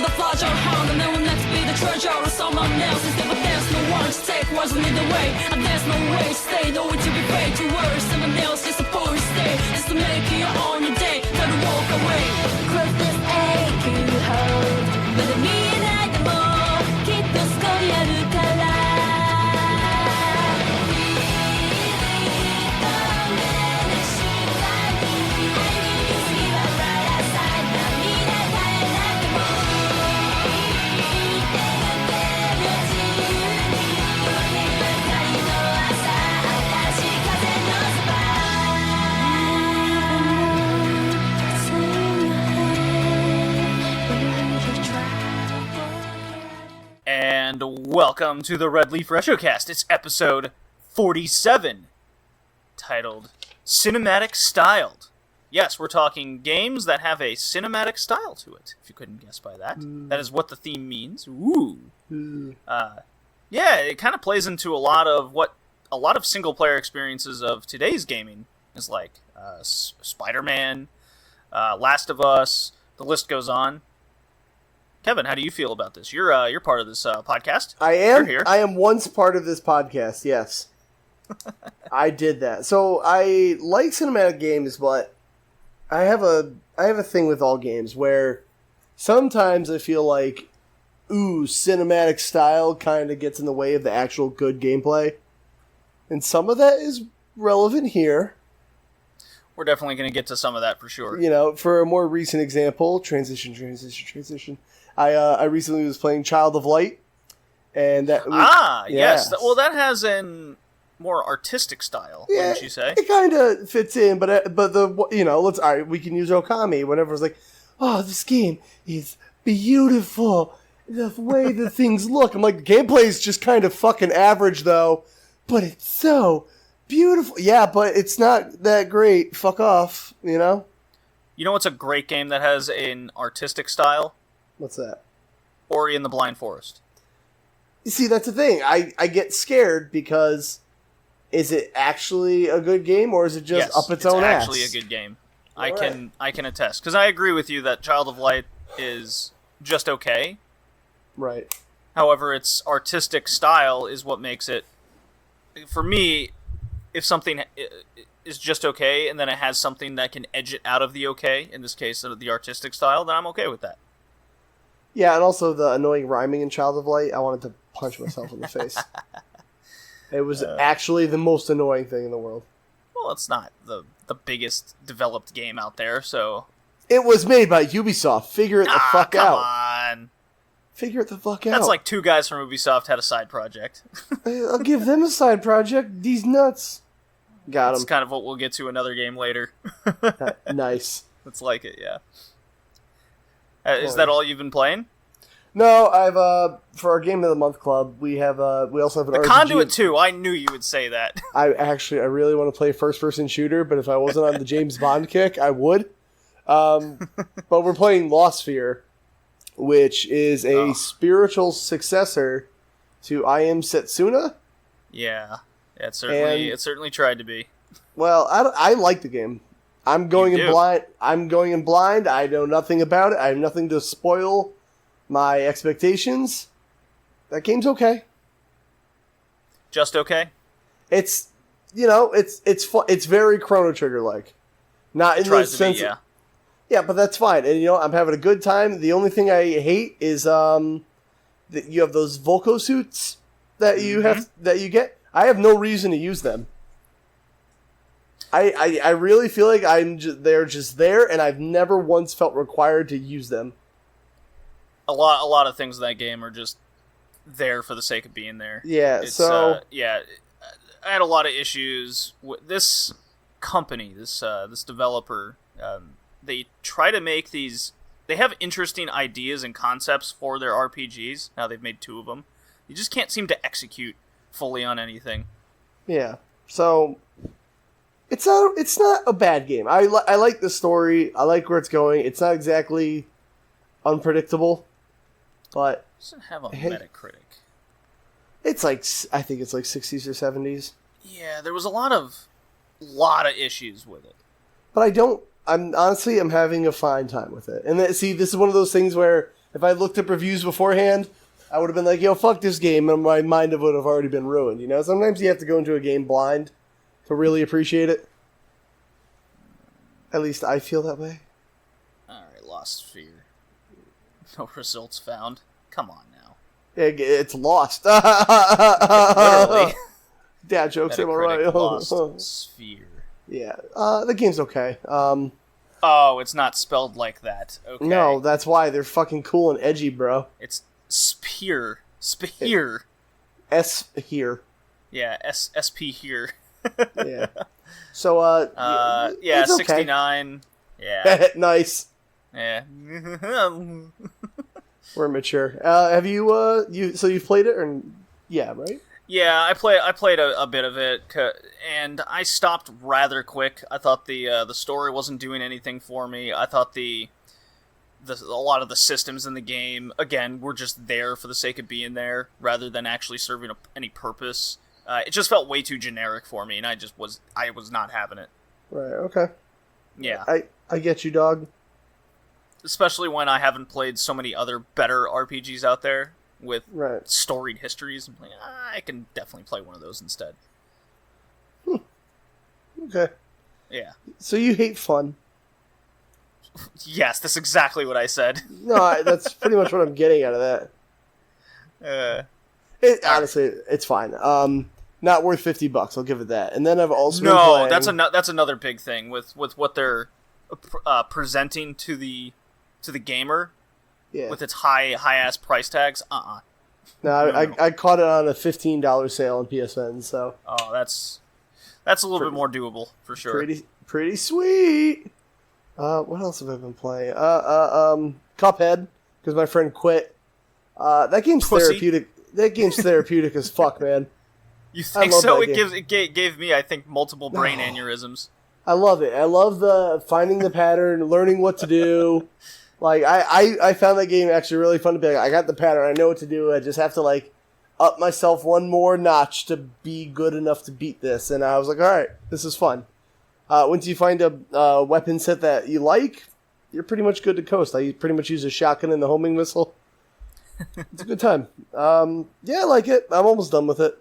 the fragile hound, and then will next be the treasure of someone else. Instead, but there's no one to take words in either way, and there's no way to stay, no way to be paid to worry someone else just to pull you stay, just to make it your own your day, try to walk away. Close this ache you hold, but the me and I the more, きっとそこにあるから。And welcome to the Red Leaf Retrocast. It's episode 47, titled Cinematic Styled. Yes, we're talking games that have a cinematic style to it, if you couldn't guess by that. That is what the theme means. Ooh. Yeah, it kind of plays into a lot of single-player experiences of today's gaming is like. Spider-Man, Last of Us, the list goes on. Kevin, how do you feel about this? You're part of this podcast. I am. You're here. I am once part of this podcast. Yes, I did that. So I like cinematic games, but I have a thing with all games where sometimes I feel like, cinematic style kind of gets in the way of the actual good gameplay, and some of that is relevant here. We're definitely going to get to some of that for sure. You know, for a more recent example, transition. I recently was playing Child of Light, and that yes. Well, that has a more artistic style, wouldn't you say? It kind of fits in, but we can use Okami whenever it's like, oh, this game is beautiful. The way the things look, I'm like, the gameplay is just kind of fucking average though, but it's so beautiful. Yeah, but it's not that great. Fuck off, you know? You know what's a great game that has an artistic style? What's that? Ori and the Blind Forest. You see, that's the thing. I get scared because is it actually a good game or is it just up its own ass? It's actually a good game. I can attest. Because I agree with you that Child of Light is just okay. Right. However, its artistic style is what makes it... For me, if something is just okay and then it has something that can edge it out of the okay, in this case the artistic style, then I'm okay with that. Yeah, and also the annoying rhyming in Child of Light, I wanted to punch myself in the face. It was actually the most annoying thing in the world. Well, it's not the biggest developed game out there, so... It was made by Ubisoft. Figure it the fuck out. Come on. Figure it the fuck out. That's like two guys from Ubisoft had a side project. I'll give them a side project. These nuts. Got them. That's kind of what we'll get to another game later. Nice. It's like it, yeah. Is that all you've been playing? No, I've for our Game of the Month club, we also have an RPG. Conduit 2. I knew you would say that. I really want to play a first-person shooter, but if I wasn't on the James Bond kick, I would. But we're playing Lost Sphere, which is a spiritual successor to I Am Setsuna. Yeah, it certainly tried to be. Well, I like the game. I'm going in blind. I know nothing about it. I have nothing to spoil my expectations. That game's okay. Just okay? It's it's fun. It's very Chrono Trigger like. Not in the sense. Yeah, but that's fine. And I'm having a good time. The only thing I hate is that you have those Volco suits that you get. I have no reason to use them. I really feel like they're just there, and I've never once felt required to use them. A lot of things in that game are just there for the sake of being there. Yeah, I had a lot of issues with this company, this developer. They try to make these... They have interesting ideas and concepts for their RPGs. Now they've made 2 of them. You just can't seem to execute fully on anything. Yeah, so... It's not a bad game. I like the story. I like where it's going. It's not exactly unpredictable, but... It doesn't have a Metacritic. It's like... I think it's like 60s or 70s. Yeah, there was a lot of issues with it. But I'm having a fine time with it. And this is one of those things where If I looked up reviews beforehand, I would have been like, yo, fuck this game, and my mind would have already been ruined, you know? Sometimes you have to go into a game blind to really appreciate it. At least I feel that way. Alright, Lost Sphere. No results found. Come on now. It's lost. Literally. Dad jokes, am I right? Lost Sphere. Yeah, the game's okay. Oh, it's not spelled like that. Okay. No, that's why. They're fucking cool and edgy, bro. It's Spear. Spear. S here. Yeah, SP here. Yeah. So, yeah, it's okay. 69. Yeah. Nice. Yeah. We're mature. Have you, so you've played it, or, yeah, right? Yeah, I played a bit of it, and I stopped rather quick. I thought the story wasn't doing anything for me. I thought a lot of the systems in the game, again, were just there for the sake of being there, rather than actually serving any purpose. It just felt way too generic for me, and I was not having it. Right, okay. Yeah. I get you, dog. Especially when I haven't played so many other better RPGs out there with Right. storied histories. I'm like, I can definitely play one of those instead. Okay. Yeah. So you hate fun. Yes, that's exactly what I said. No, that's pretty much what I'm getting out of that. Honestly, it's fine. Not worth $50. I'll give it that. And then I've also been playing... that's another big thing with what they're presenting to the gamer. Yeah. With its high ass price tags. No, I caught it on a $15 sale on PSN. So. Oh, that's a little bit more doable for sure. Pretty sweet. What else have I been playing? Cuphead, because my friend quit. That game's therapeutic. That game's therapeutic as fuck, man. You think so? It gave me, I think, multiple brain aneurysms. I love it. I love the finding the pattern, learning what to do. Like, I found that game actually really fun to be like, I got the pattern, I know what to do, I just have to, like, up myself one more notch to be good enough to beat this. And I was like, alright, this is fun. Once you find a weapon set that you like, you're pretty much good to coast. I pretty much use a shotgun and the homing missile. It's a good time. Yeah, I like it. I'm almost done with it.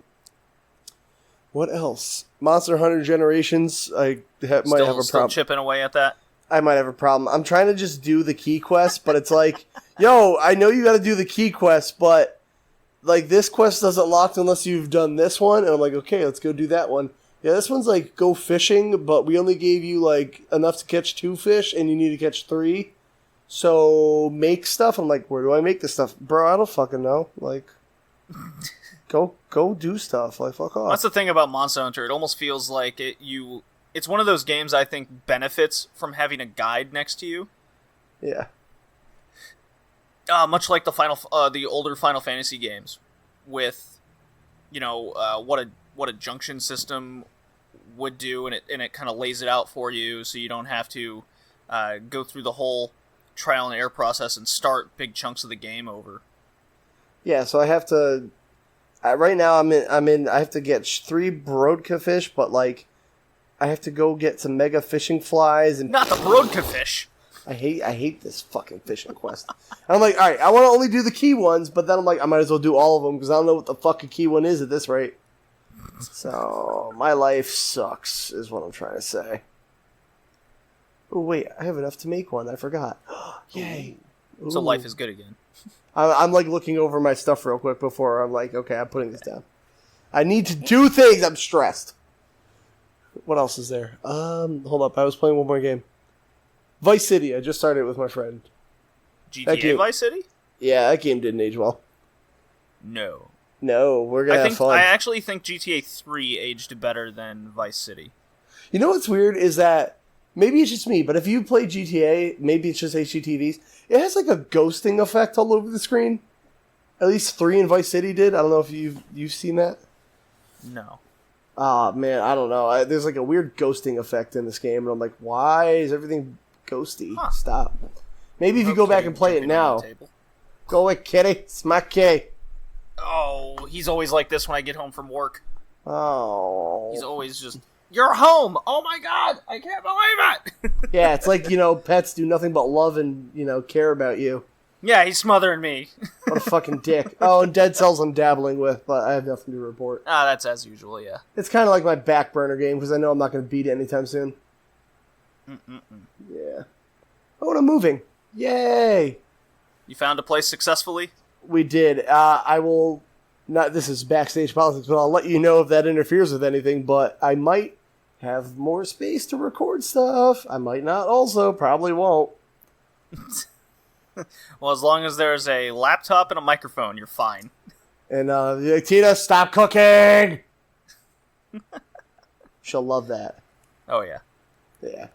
What else? Monster Hunter Generations. I might have a problem. Still chipping away at that? I might have a problem. I'm trying to just do the key quest, but it's like, yo, I know you got to do the key quest, but like this quest doesn't lock unless you've done this one. And I'm like, okay, let's go do that one. Yeah, this one's like go fishing, but we only gave you like enough to catch 2 fish, and you need to catch 3. So make stuff. I'm like, where do I make this stuff, bro? I don't fucking know. Like, go do stuff. Like, fuck off. That's the thing about Monster Hunter. It almost feels like it's one of those games I think benefits from having a guide next to you. Yeah. Much like the older Final Fantasy games, with what a junction system would do, and it kind of lays it out for you, so you don't have to go through the whole trial and error process and start big chunks of the game over. Yeah, so I have to. Right now, I have to get 3 Brodka fish, but like. I have to go get some mega fishing flies and not the Brodka fish. I hate this fucking fishing quest. And I'm like, all right, I want to only do the key ones, but then I'm like, I might as well do all of them because I don't know what the fuck a key one is at this rate. So my life sucks, is what I'm trying to say. Oh wait, I have enough to make one. I forgot. Yay! Ooh. So life is good again. I'm like looking over my stuff real quick before I'm like, okay, I'm putting this down. I need to do things. I'm stressed. What else is there? Hold up. I was playing one more game. Vice City. I just started it with my friend. GTA Vice City? Yeah, that game didn't age well. No, we're going to have fun. I actually think GTA 3 aged better than Vice City. You know what's weird is that, maybe it's just me, but if you play GTA, maybe it's just HGTVs, it has like a ghosting effect all over the screen. At least 3 in Vice City did. I don't know if you've seen that. No. Oh, man, I don't know. There's like a weird ghosting effect in this game, and I'm like, why is everything ghosty? Huh. Stop. Maybe if you go back and play it now. Go away, kitty. Smack kitty. Oh, he's always like this when I get home from work. Oh. He's always just, you're home! Oh my god! I can't believe it! Yeah, it's like, pets do nothing but love and, care about you. Yeah, he's smothering me. What a fucking dick. Oh, and Dead Cells I'm dabbling with, but I have nothing to report. That's as usual, yeah. It's kind of like my back burner game, because I know I'm not going to beat it anytime soon. Yeah. Oh, and I'm moving. Yay! You found a place successfully? We did. I will... Not this is backstage politics, but I'll let you know if that interferes with anything, but I might have more space to record stuff. I might not also. Probably won't. Well, as long as there's a laptop and a microphone, you're fine. And, Tina, stop cooking! She'll love that. Oh, yeah. Yeah.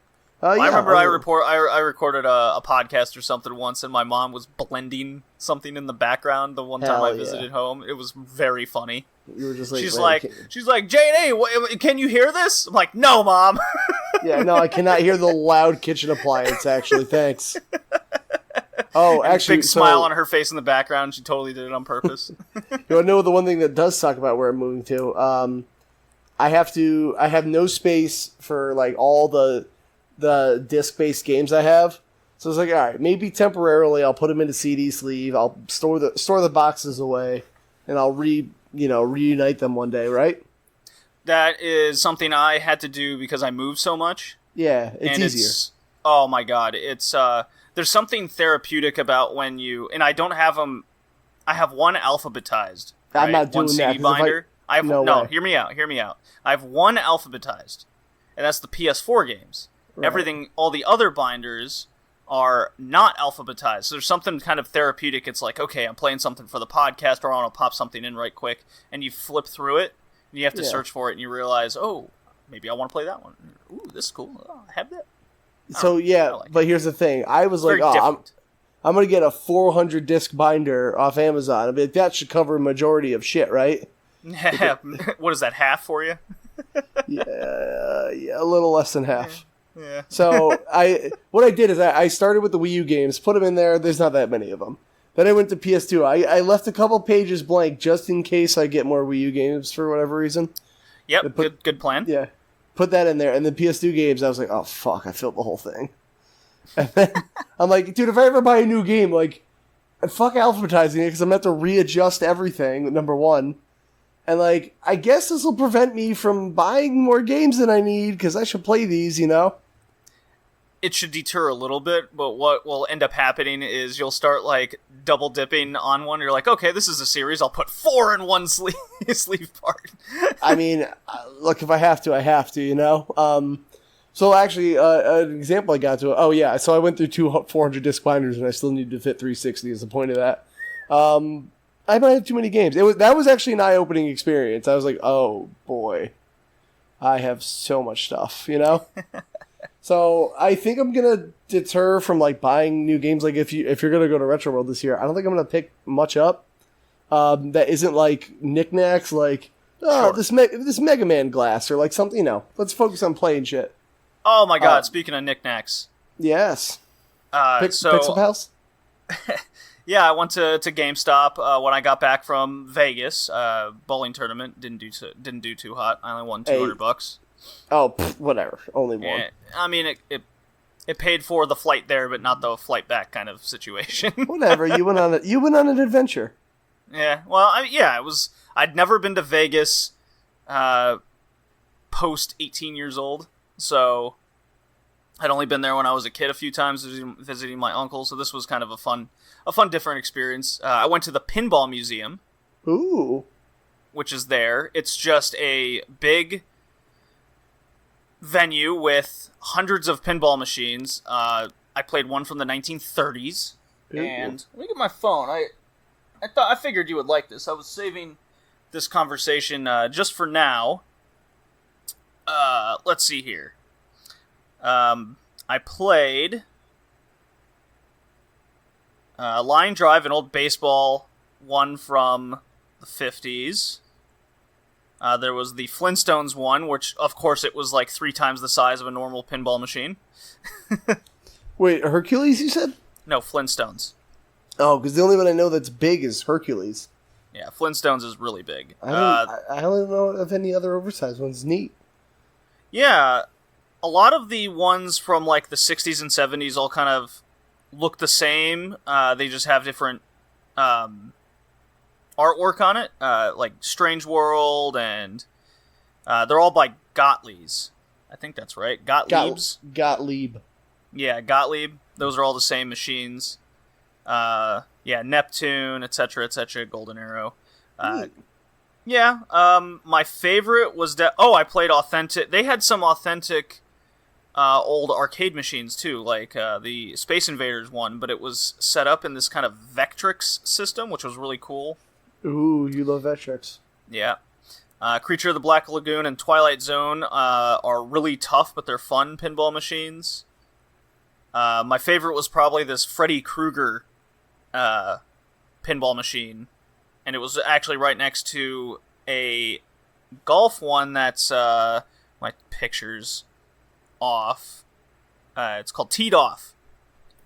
I remember I recorded a podcast or something once, and my mom was blending something in the background the one time I visited home. It was very funny. You were just like, she's like, J&A, can you hear this? I'm like, no, Mom. Yeah, no, I cannot hear the loud kitchen appliance, actually. Thanks. Oh, actually, big smile on her face in the background. She totally did it on purpose. You want to know the one thing that does suck about where I'm moving to? I have no space for, like, all the disc-based games I have. So it's like, all right, maybe temporarily I'll put them into CD sleeve. I'll store the boxes away, and I'll reunite them one day, right? That is something I had to do because I moved so much. Yeah, it's easier. Oh my god, it's there's something therapeutic about when you, and I don't have them. I have one alphabetized. Right? I'm not doing one CD that. binder. No, hear me out. I have one alphabetized, and that's the PS4 games. Right. Everything, all the other binders are not alphabetized. So there's something kind of therapeutic. It's like, okay, I'm playing something for the podcast, or I want to pop something in right quick, and you flip through it, and you have to search for it, and you realize, oh, maybe I want to play that one. Ooh, this is cool. Oh, I have that. So but here's the thing. I was like, I'm going to get a 400 disc binder off Amazon. I mean, that should cover a majority of shit, right? What is that, half for you? Yeah, a little less than half. Yeah. So what I did is I started with the Wii U games, put them in there. There's not that many of them. Then I went to PS2. I left a couple pages blank just in case I get more Wii U games for whatever reason. Yep, good plan. Yeah, put that in there. And then PS2 games, I was like, oh, fuck, I filled the whole thing. And then I'm like, dude, if I ever buy a new game, like, fuck alphabetizing it because I'm going to have to readjust everything, number one. And, like, I guess this will prevent me from buying more games than I need because I should play these, you know? It should deter a little bit, but what will end up happening is you'll start, like, double dipping on one. You're like, okay, this is a series. I'll put 4 in one sleeve part. I mean, look, if I have to, I have to, you know? So, actually, an example I got to... Oh, yeah, so I went through 400 disc binders, and I still needed to fit 360 is the point of that. I might have too many games. That was actually an eye-opening experience. I was like, oh, boy. I have so much stuff, you know? So I think I'm going to deter from like buying new games. Like if you're going to go to Retro World this year, I don't think I'm going to pick much up that isn't like knickknacks like, oh, sure, this Mega Man glass or like something, you know. Let's focus on playing shit. Oh, my God. Speaking of knickknacks. Yes. Pixel Pals? Yeah, I went to GameStop when I got back from Vegas. Bowling tournament didn't do too hot. I only won $200. Oh, whatever. Only one. Yeah, I mean, it paid for the flight there, but not the flight back kind of situation. Whatever. You went on an adventure. Yeah. Well, it was. I'd never been to Vegas, post 18 years old, so I'd only been there when I was a kid a few times visiting my uncle. So this was kind of a fun, different experience. I went to the Pinball Museum. Ooh. Which is there. It's just a big venue with hundreds of pinball machines. I played one from the 1930s. Ooh. And let me get my phone. I figured you would like this. I was saving this conversation just for now. Let's see here. I played Line Drive, an old baseball one from the 50s. There was the Flintstones one, which, of course, it was like 3 times the size of a normal pinball machine. Wait, Hercules, you said? No, Flintstones. Oh, because the only one I know that's big is Hercules. Yeah, Flintstones is really big. I don't know of any other oversized ones. Neat. Yeah, a lot of the ones from like the 60s and 70s all kind of look the same. They just have different artwork on it, like Strange World, and they're all by Gottlieb's. I think that's right. Gottlieb's? Gottlieb. Yeah, Gottlieb. Those are all the same machines. Neptune, etc., etc., Golden Arrow. My favorite was that... Oh, I played authentic... They had some authentic old arcade machines, too, like the Space Invaders one, but it was set up in this kind of Vectrix system, which was really cool. Ooh, you love Vectrix. Yeah. Creature of the Black Lagoon and Twilight Zone are really tough, but they're fun pinball machines. My favorite was probably this Freddy Krueger pinball machine, and it was actually right next to a golf one that's my picture's off. It's called Teed Off.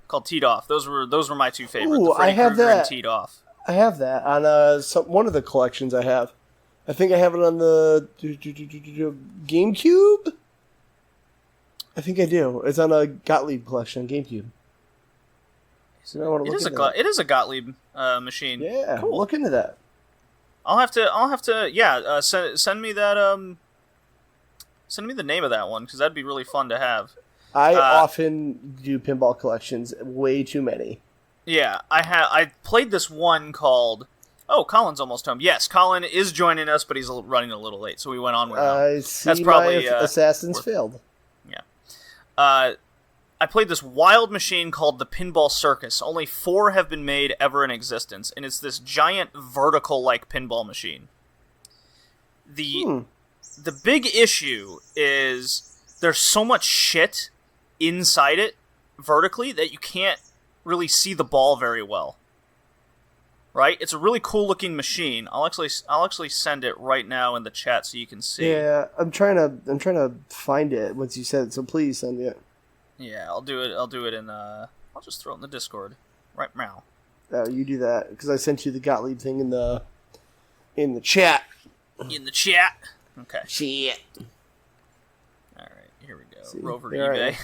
Those were my two favorites. Ooh, the Freddy I have Krueger that. And Teed Off. I have that on one of the collections I have. I think I have it on the GameCube. I think I do. It's on a Gottlieb collection on GameCube. So I want to look at that. It is a Gottlieb machine. Yeah, cool. Look into that. I'll have to. Yeah, send me that. Send me the name of that one because that'd be really fun to have. I often do pinball collections. Way too many. Yeah, I played this one called... Oh, Colin's almost home. Yes, Colin is joining us, but he's running a little late, so we went on with him. I see. That's probably Assassins failed. Yeah. I played this wild machine called the Pinball Circus. Only 4 have been made ever in existence, and it's this giant vertical-like pinball machine. The big issue is there's so much shit inside it vertically that you can't really see the ball very well. Right? It's a really cool looking machine. I'll actually send it right now in the chat so you can see. Yeah, I'm trying to find it once you said it, so please send it. Yeah, I'll do it in I'll just throw it in the Discord right now. Oh, you do that because I sent you the Gottlieb thing in the chat. In the chat. Okay. Shit. All right, here we go. See, Rover there eBay.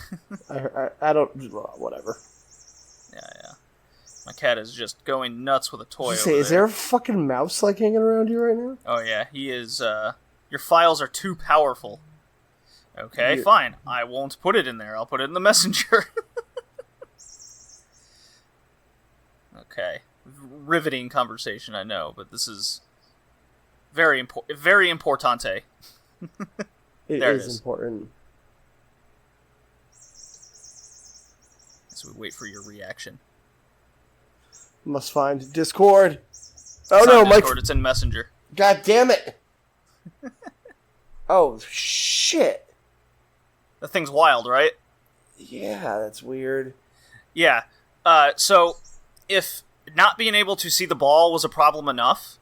I don't whatever. Yeah. My cat is just going nuts with a toy. Is there a fucking mouse like hanging around you right now? Oh yeah, he is. Your files are too powerful. Okay, fine. I won't put it in there. I'll put it in the messenger. Okay, riveting conversation. I know, but this is very importante. It is important. So we wait for your reaction. Must find Discord. Oh It's no, not Discord, it's in Messenger. God damn it! Oh shit! That thing's wild, right? Yeah, that's weird. Yeah. So if not being able to see the ball was a problem enough,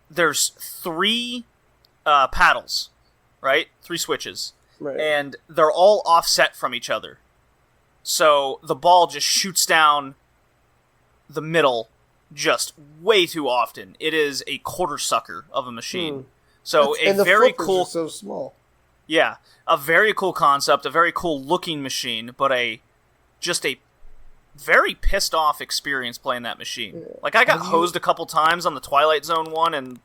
there's 3 paddles, right? 3 switches. Right. And they're all offset from each other. So the ball just shoots down the middle just way too often. It is a quarter sucker of a machine. So and a very flippers cool... are so small. Yeah, a very cool concept, a very cool looking machine, but just a very pissed off experience playing that machine. Yeah. Like I got hosed a couple times on the Twilight Zone one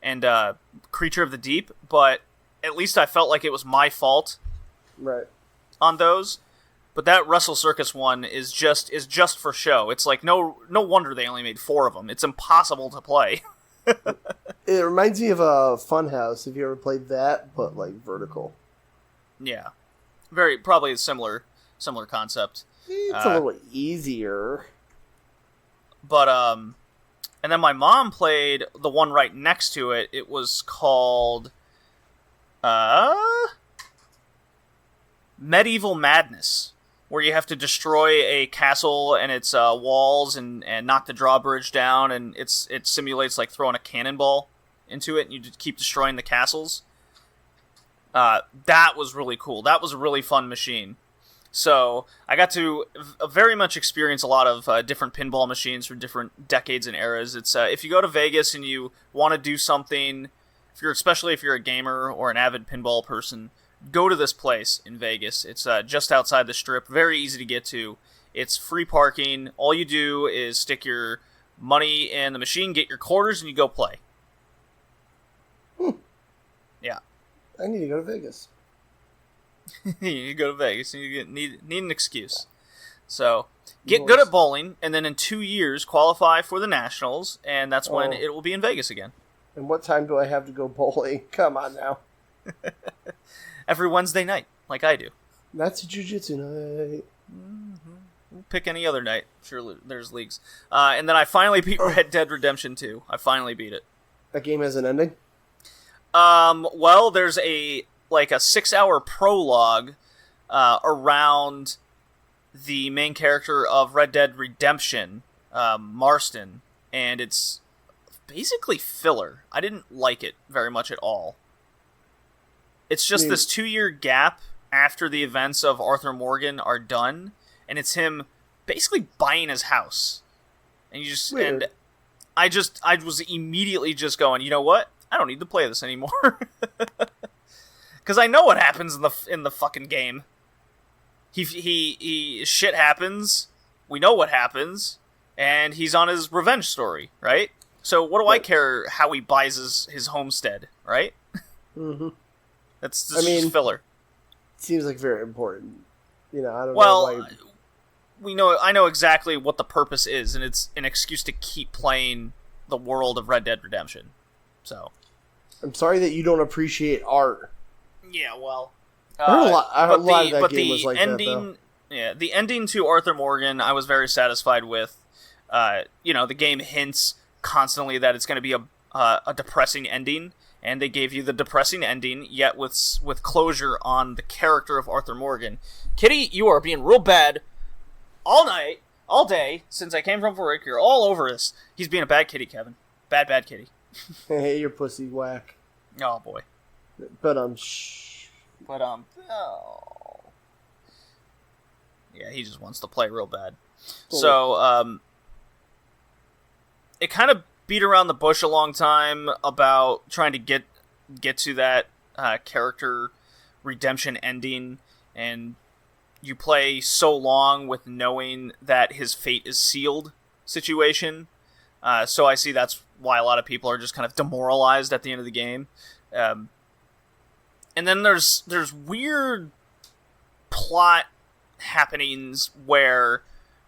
and Creature of the Deep, but at least I felt like it was my fault. Right. On those. But that Wrestle Circus one is just for show. It's like no wonder they only made 4 of them. It's impossible to play. It reminds me of a Funhouse. Have you ever played that, but like vertical? Yeah, probably a similar concept. It's a little easier. But and then my mom played the one right next to it. It was called Medieval Madness, where you have to destroy a castle and its walls and knock the drawbridge down, and it simulates like throwing a cannonball into it, and you just keep destroying the castles. That was really cool. That was a really fun machine. So I got to very much experience a lot of different pinball machines from different decades and eras. It's if you go to Vegas and you want to do something, especially if you're a gamer or an avid pinball person, go to this place in Vegas. It's just outside the Strip, very easy to get to. It's free parking. All you do is stick your money in the machine, get your quarters, and you go play. Yeah. I need to go to Vegas. You go to Vegas, and you need an excuse. So, get good at bowling, and then in 2 years, qualify for the Nationals, and that's when it will be in Vegas again. And what time do I have to go bowling? Come on now. Every Wednesday night, like I do. That's a jiu-jitsu night. Pick any other night. Sure, there's leagues. And then I finally beat Red Dead Redemption 2. I finally beat it. That game has an ending? Well, there's a 6-hour prologue around the main character of Red Dead Redemption, Marston, and it's basically filler. I didn't like it very much at all. It's just this 2-year gap after the events of Arthur Morgan are done, and it's him basically buying his house. And you just Weird. and I was immediately just going, you know what? I don't need to play this anymore. Because I know what happens in the fucking game. He shit happens. We know what happens, and he's on his revenge story, right? So what do I care how he buys his homestead, right? Mm-hmm. That's just filler. Seems like very important. I don't know Well, why. I know exactly what the purpose is, and it's an excuse to keep playing the world of Red Dead Redemption. So, I'm sorry that you don't appreciate art. yeah, well, I heard a lot of that game was like ending, that, though. Yeah, the ending to Arthur Morgan, I was very satisfied with. The game hints constantly that it's going to be a depressing ending, and they gave you the depressing ending, yet with closure on the character of Arthur Morgan. Kitty, you are being real bad all night, all day, since I came from work. You're all over us. He's being a bad kitty, Kevin. Bad kitty. Hey, your pussy whack. Oh, boy. But oh. Yeah, he just wants to play real bad. Cool. So, it kind of beat around the bush a long time about trying to get to that character redemption ending, and you play so long with knowing that his fate is sealed situation. So I see that's why a lot of people are just kind of demoralized at the end of the game. And then there's weird plot happenings where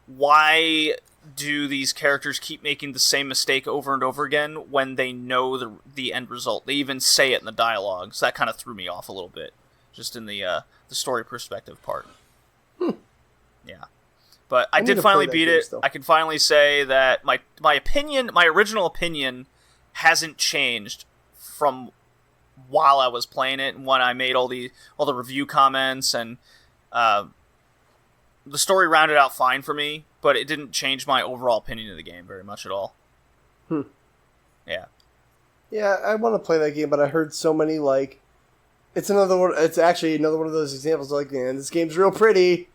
why do these characters keep making the same mistake over and over again when they know the end result? They even say it in the dialogue, so that kind of threw me off a little bit, just in the story perspective part. Yeah. But I did finally beat it. I can finally say that my original opinion hasn't changed from while I was playing it and when I made all the review comments, and the story rounded out fine for me, but it didn't change my overall opinion of the game very much at all. Yeah. Yeah, I want to play that game, but I heard so many, it's actually another one of those examples, man, this game's real pretty,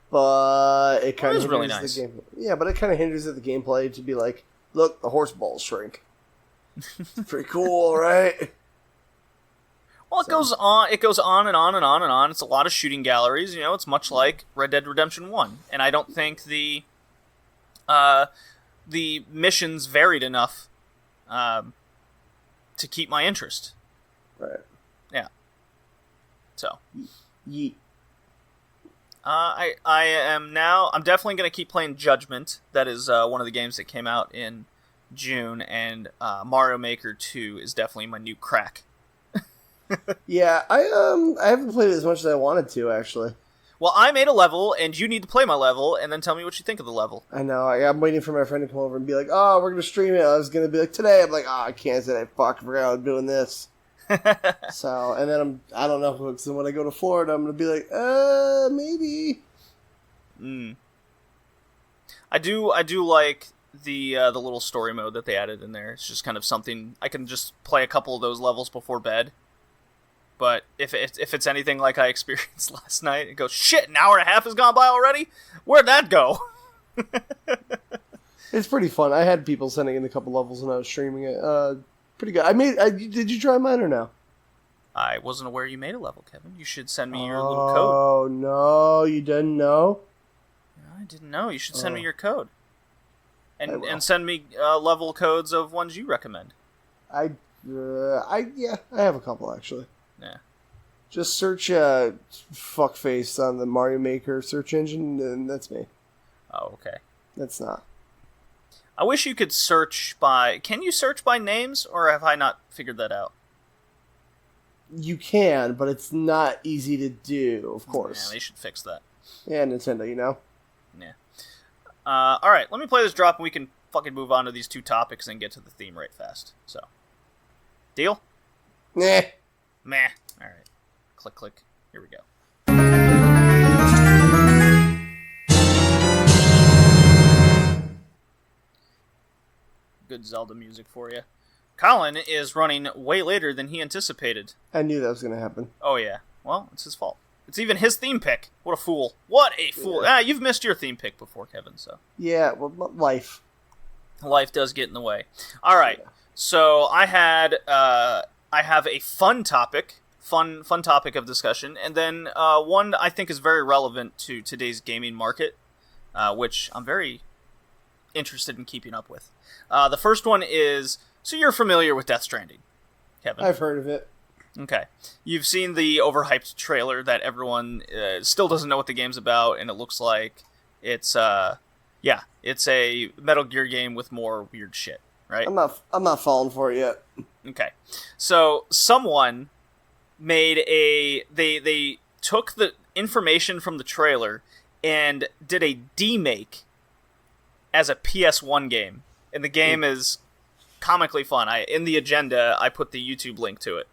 but it kind of hinders really nice. The game. Yeah, but it kind of hinders the gameplay to be like, look, the horse balls shrink. It's pretty cool, right? Well, it goes on and on and on and on. It's a lot of shooting galleries. It's much like Red Dead Redemption 1. And I don't think the missions varied enough to keep my interest. Right. Yeah. So. Yeet. I'm definitely going to keep playing Judgment. That is one of the games that came out in June. And Mario Maker 2 is definitely my new crack. Yeah, I haven't played it as much as I wanted to, actually. Well, I made a level, and you need to play my level, and then tell me what you think of the level. I know. I'm waiting for my friend to come over and be like, oh, we're going to stream it. I was going to be like, today. I'm like, oh, I can't today. Fuck, I forgot I was doing this. So, and then I don't know. So when I go to Florida, I'm going to be like, maybe. I do like the little story mode that they added in there. It's just kind of something I can just play a couple of those levels before bed. But if it's anything like I experienced last night, it goes, shit, an hour and a half has gone by already? Where'd that go? It's pretty fun. I had people sending in a couple levels when I was streaming it. Pretty good. Did you try mine or no? I wasn't aware you made a level, Kevin. You should send me your little code. Oh, no, you didn't know? I didn't know. You should send me your code. And will. send me level codes of ones you recommend. I have a couple, actually. Yeah. Just search fuckface on the Mario Maker search engine, and that's me. Oh, okay. That's not. I wish you could search by... Can you search by names, or have I not figured that out? You can, but it's not easy to do, of course. Yeah, they should fix that. Yeah, Nintendo, you know? Yeah. Alright, let me play this drop, and we can fucking move on to these two topics and get to the theme right fast. So. Deal? Nah. Meh. Alright. Click, click. Here we go. Good Zelda music for you. Colin is running way later than he anticipated. I knew that was going to happen. Oh, yeah. Well, it's his fault. It's even his theme pick. What a fool. What a fool. Yeah. You've missed your theme pick before, Kevin, so. Yeah, well, life. Life does get in the way. All right. Yeah. So I have a fun topic of discussion, and then one I think is very relevant to today's gaming market, which I'm very interested in keeping up with. The first one is, so you're familiar with Death Stranding, Kevin? I've heard of it. Okay. You've seen the overhyped trailer that everyone still doesn't know what the game's about, and it looks like it's a Metal Gear game with more weird shit, right? I'm not falling for it yet. Okay. So someone made they took the information from the trailer and did a demake as a PS1 game. And the game is comically fun. In the agenda I put the YouTube link to it.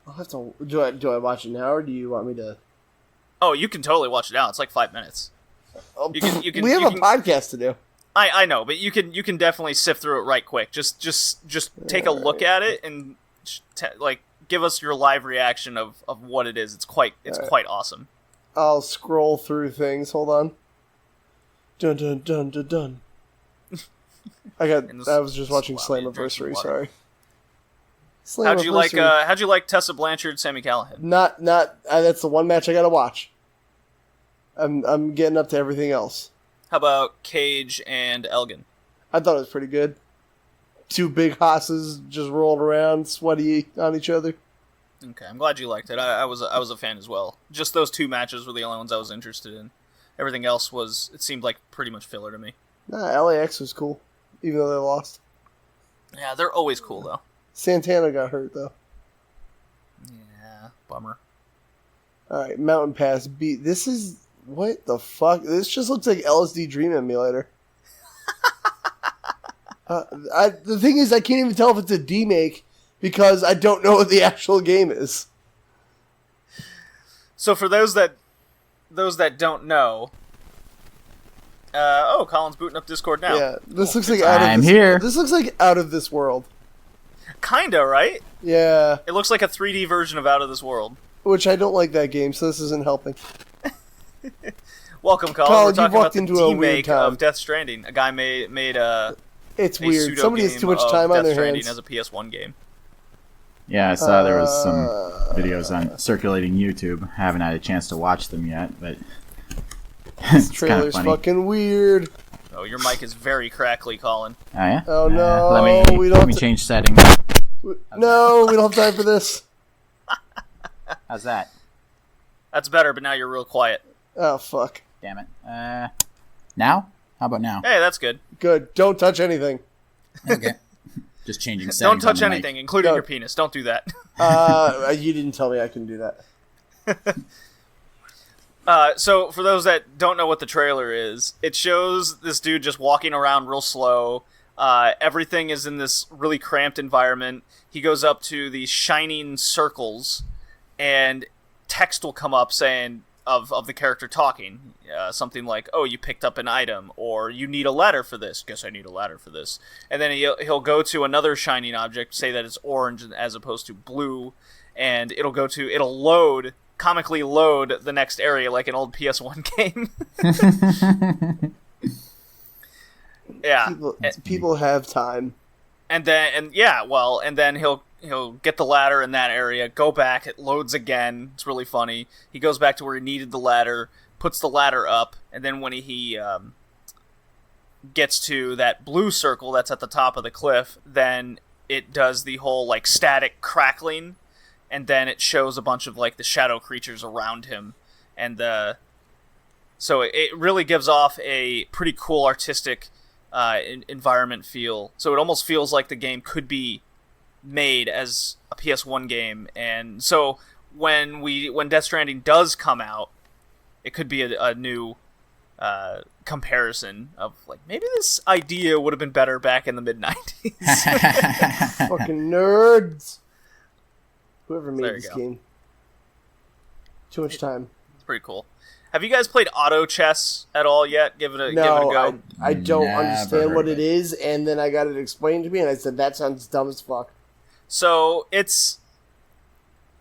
I'll have to. Do I watch it now, or do you want me to? Oh, you can totally watch it now. It's like 5 minutes. Oh, You can- we have you a can- podcast to do. I know, but you can definitely sift through it right quick. Just take a look at it and give us your live reaction of what it is. It's quite awesome. I'll scroll through things. Hold on. Dun dun dun dun dun. I was just watching Slammiversary. Sorry. How'd you like Slammiversary. Tessa Blanchard, Sammy Callahan? Not. That's the one match I gotta watch. I'm getting up to everything else. How about Cage and Elgin? I thought it was pretty good. Two big hosses just rolled around, sweaty on each other. Okay, I'm glad you liked it. I was a fan as well. Just those two matches were the only ones I was interested in. Everything else it seemed like pretty much filler to me. Nah, LAX was cool, even though they lost. Yeah, they're always cool though. Santana got hurt though. Yeah, bummer. All right, Mountain Pass beat. This is what the fuck. This just looks like LSD Dream Emulator. The thing is, I can't even tell if it's a demake because I don't know what the actual game is. So for those that don't know, Colin's booting up Discord now. Yeah, this looks like This looks like Out of This World. Kinda, right? Yeah, It looks like a 3D version of Out of This World. which I don't like that game, so this isn't helping. Welcome, Colin. Colin, We're talking you've walked about the into a weird remake time. of Death Stranding. A guy made a It's weird. pseudo Somebody has game too much of time on Death their Stranding hands. as a PS1 game. Yeah, I saw there was some videos on circulating YouTube. I haven't had a chance to watch them yet, but This it's kind of trailer's funny. fucking weird. Oh, your mic is very crackly, Colin. Oh yeah. Oh, no, Let we me don't have to- change settings. No, we don't have time for this. How's that? That's better, but now you're real quiet. Oh, fuck. Damn it. Now? How about now? Hey, that's good. Good. Don't touch anything. Okay. Just changing settings. Don't touch on the anything, mic. including No. your penis. Don't do that. You didn't tell me I couldn't do that. So, for those that don't know what the trailer is, it shows this dude just walking around real slow. Everything is in this really cramped environment. He goes up to these shining circles, and text will come up saying of the character talking. Something like, oh, you picked up an item, or you need a ladder for this. Guess I need a ladder for this. And then he'll go to another shining object, say that it's orange as opposed to blue, and it'll comically load the next area like an old PS1 game. Yeah. People have time. And then he'll he'll get the ladder in that area, go back, it loads again. It's really funny. He goes back to where he needed the ladder, puts the ladder up, and then when he gets to that blue circle that's at the top of the cliff, then it does the whole like static crackling, and then it shows a bunch of like the shadow creatures around him, and so it really gives off a pretty cool artistic environment feel. So it almost feels like the game could be made as a PS1 game, and so when Death Stranding does come out, it could be a new comparison of like maybe this idea would have been better back in the mid-90s. Fucking nerds. Whoever made There you this go. game. Too much time. It's pretty cool. Have you guys played auto chess at all yet? Give it a No, go. I don't Never understand heard what of it is, and then I got it explained to me, and I said, that sounds dumb as fuck. So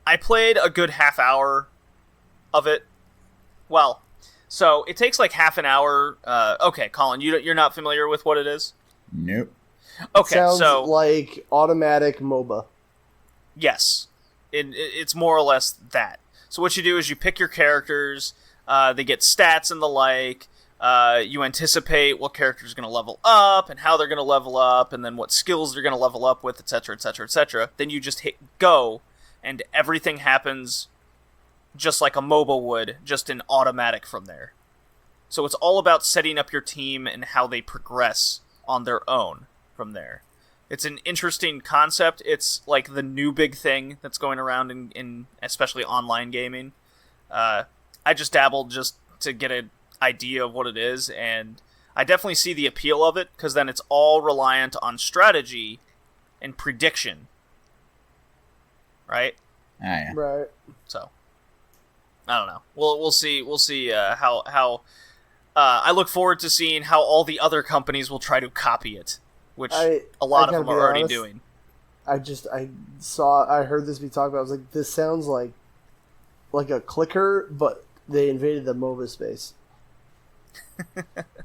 I played a good half hour of it. Well, so it takes like half an hour. Okay, Colin, you're not familiar with what it is? Nope. Okay, Sounds so like automatic MOBA. yes, it's more or less that. So what you do is you pick your characters. They get stats and the like. You anticipate what character is going to level up and how they're going to level up, and then what skills they're going to level up with, etc., etc., etc. Then you just hit go, and everything happens just like a MOBA would, just in automatic from there. So it's all about setting up your team and how they progress on their own from there. It's an interesting concept. It's like the new big thing that's going around in especially online gaming. I just dabbled just to get an idea of what it is, and I definitely see the appeal of it, because then it's all reliant on strategy and prediction. Right? Ah, yeah. Right. So, I don't know. We'll see. We'll see how. I look forward to seeing how all the other companies will try to copy it, which a lot of them are already doing. I heard this be talked about. I was like, this sounds like a clicker, but they invaded the MOBA space.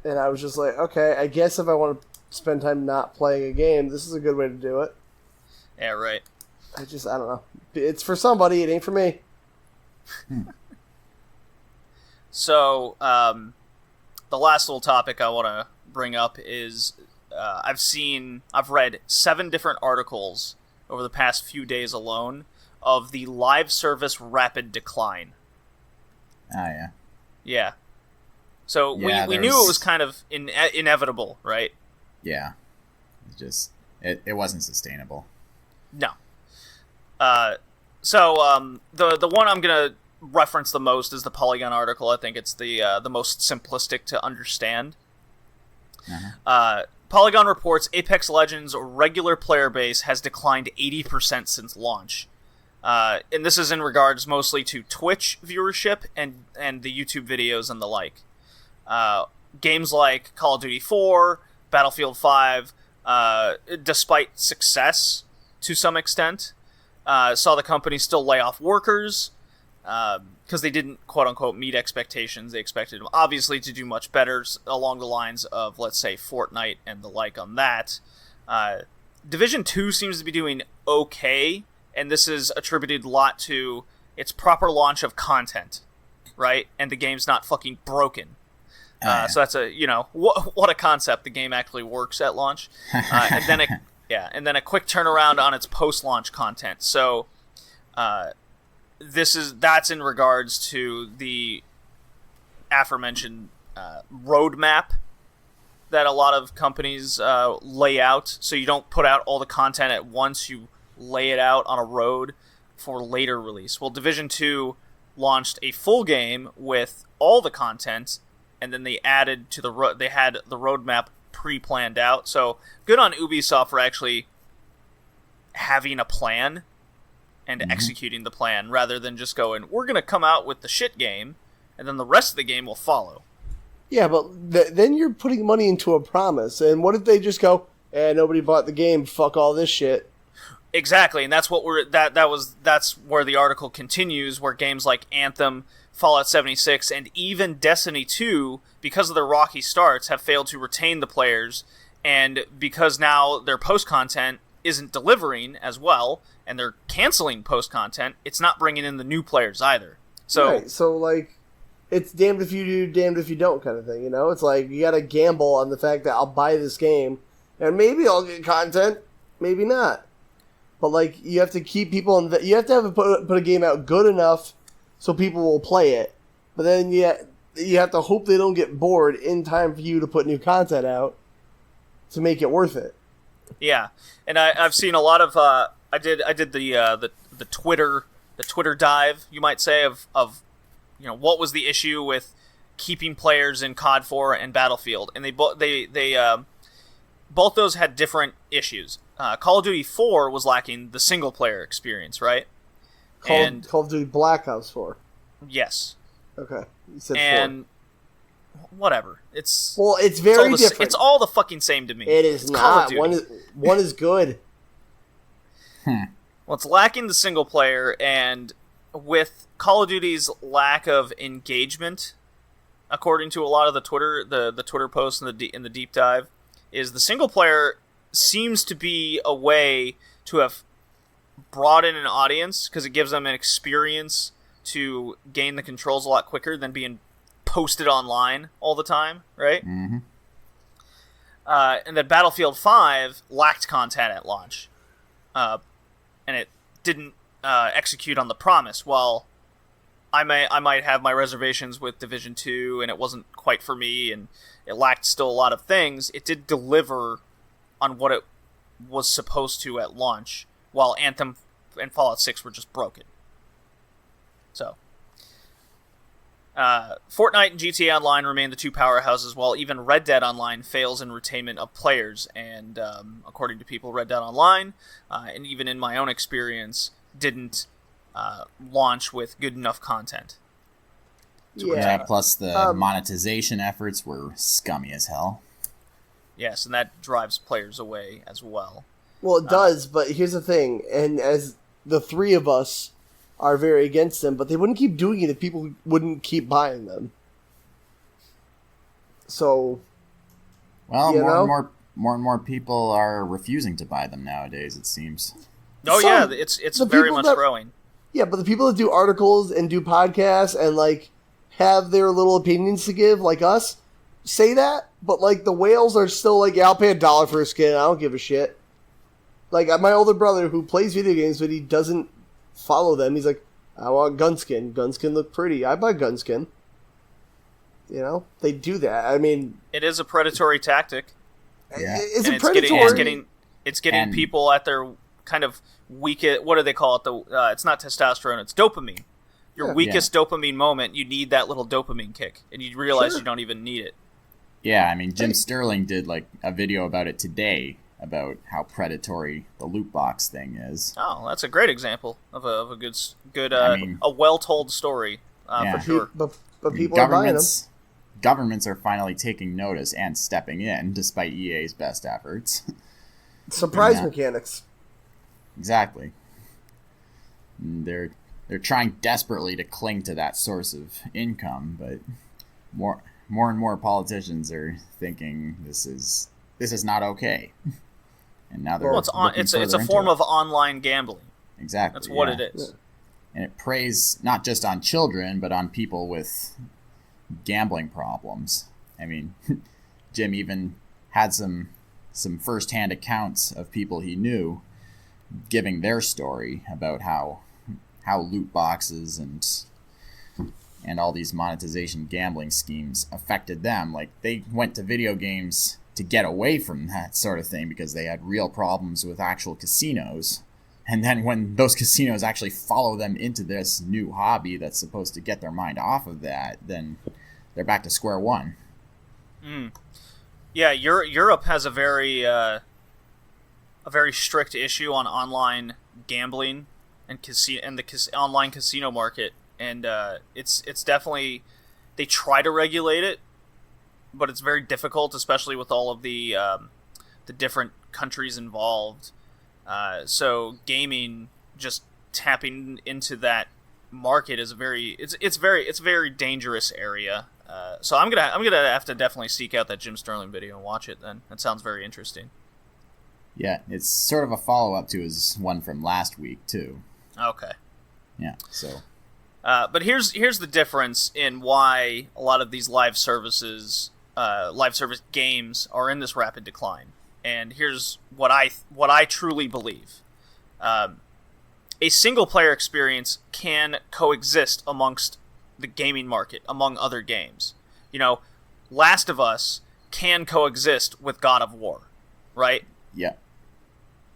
And I was just like, okay, I guess if I want to spend time not playing a game, this is a good way to do it. Yeah, right. I don't know. It's for somebody, it ain't for me. So, the last little topic I want to bring up is I've read 7 different articles over the past few days alone of the live service rapid decline. Ah, yeah. Yeah. So Yeah, we knew it was kind of inevitable, right? Yeah. It wasn't sustainable. No. So the one I'm gonna reference the most is the Polygon article. I think it's the most simplistic to understand. Polygon reports Apex Legends' regular player base has declined 80% since launch. And this is in regards mostly to Twitch viewership and the YouTube videos and the like. Games like Call of Duty 4, Battlefield 5, despite success to some extent, saw the company still lay off workers because they didn't, quote-unquote, meet expectations. They expected them, obviously, to do much better along the lines of, let's say, Fortnite and the like on that. Division 2 seems to be doing okay, and this is attributed a lot to its proper launch of content, right? And the game's not fucking broken. So that's what a concept. The game actually works at launch, and then a quick turnaround on its post-launch content. So that's in regards to the aforementioned roadmap that a lot of companies lay out. So you don't put out all the content at once; you lay it out on a road for later release. Well, Division 2 launched a full game with all the content, and then they added to they had the roadmap pre-planned out. So good on Ubisoft for actually having a plan and executing the plan, rather than just going, we're going to come out with the shit game, and then the rest of the game will follow. Yeah, but then you're putting money into a promise. And what if they just go, nobody bought the game, fuck all this shit. Exactly, and that's what that's where the article continues, where games like Anthem, Fallout 76, and even Destiny 2, because of their rocky starts, have failed to retain the players, and because now their post-content isn't delivering as well, and they're canceling post content, it's not bringing in the new players either. So, right. So like, it's damned if you do, damned if you don't kind of thing. You know, it's like you got to gamble on the fact that I'll buy this game, and maybe I'll get content, maybe not. But like, you have to keep people in. You have to have put a game out good enough so people will play it. But then you have to hope they don't get bored in time for you to put new content out to make it worth it. Yeah, and I've seen a lot of I did the Twitter dive, you might say, of what was the issue with keeping players in COD 4 and Battlefield, and they both those had different issues. Call of Duty 4 was lacking the single player experience, right? Call of Duty Black Ops 4. Yes. Okay, you said and 4. Whatever. It's very different. It's all the fucking same to me. It is it's not. One is good. Well, it's lacking the single player, and with Call of Duty's lack of engagement, according to a lot of the Twitter posts in the deep dive, is the single player seems to be a way to have brought in an audience because it gives them an experience to gain the controls a lot quicker than being posted online all the time, right? Mm-hmm. And then Battlefield 5 lacked content at launch, and it didn't execute on the promise. While I might have my reservations with Division 2, and it wasn't quite for me, and it lacked still a lot of things, it did deliver on what it was supposed to at launch, while Anthem and Fallout 6 were just broken. So, Fortnite and GTA Online remain the two powerhouses, while even Red Dead Online fails in retainment of players. And according to people, Red Dead Online, and even in my own experience, didn't launch with good enough content. Yeah, plus the monetization efforts were scummy as hell. Yes, and that drives players away as well. Well, it does, but here's the thing, and as the three of us are very against them, but they wouldn't keep doing it if people wouldn't keep buying them. So, well, more and more people are refusing to buy them nowadays, it seems. Oh yeah, it's very much growing. Yeah, but the people that do articles and do podcasts and like have their little opinions to give, like us, say that. But like the whales are still like, yeah, I'll pay $1 for a skin. I don't give a shit. Like my older brother who plays video games, but he doesn't follow them. He's like, I want Gunskin. Gunskin look pretty. I buy Gunskin. You know, they do that. I mean, it is a predatory tactic. Yeah. Is it predatory? It's getting people at their kind of weakest. What do they call it? It's not testosterone. It's dopamine. Your weakest dopamine moment, you need that little dopamine kick, and you realize you don't even need it. Yeah, I mean, Jim Sterling did like a video about it today, about how predatory the loot box thing is. Oh, that's a great example of a good a well-told story, for sure. But people are buying them. Governments are finally taking notice and stepping in, despite EA's best efforts. Surprise mechanics. Exactly. They're trying desperately to cling to that source of income, but more and more politicians are thinking this is not okay. And now they're it's a form of online gambling. Exactly. That's what it is. Yeah. And it preys not just on children, but on people with gambling problems. I mean, Jim even had some first-hand accounts of people he knew giving their story about how loot boxes and all these monetization gambling schemes affected them. Like, they went to video games to get away from that sort of thing because they had real problems with actual casinos. And then when those casinos actually follow them into this new hobby that's supposed to get their mind off of that, then they're back to square one. Yeah, Europe has a very strict issue on online gambling and the online casino market, and it's definitely, they try to regulate it, but it's very difficult, especially with all of the different countries involved. So gaming, just tapping into that market is a very dangerous area. So I'm gonna have to definitely seek out that Jim Sterling video and watch it. Then that sounds very interesting. Yeah, it's sort of a follow-up to his one from last week, too. Okay. Yeah, so... But here's the difference in why a lot of these live service games are in this rapid decline. And here's what I truly believe. A single-player experience can coexist amongst the gaming market, among other games. You know, Last of Us can coexist with God of War, right? Yeah.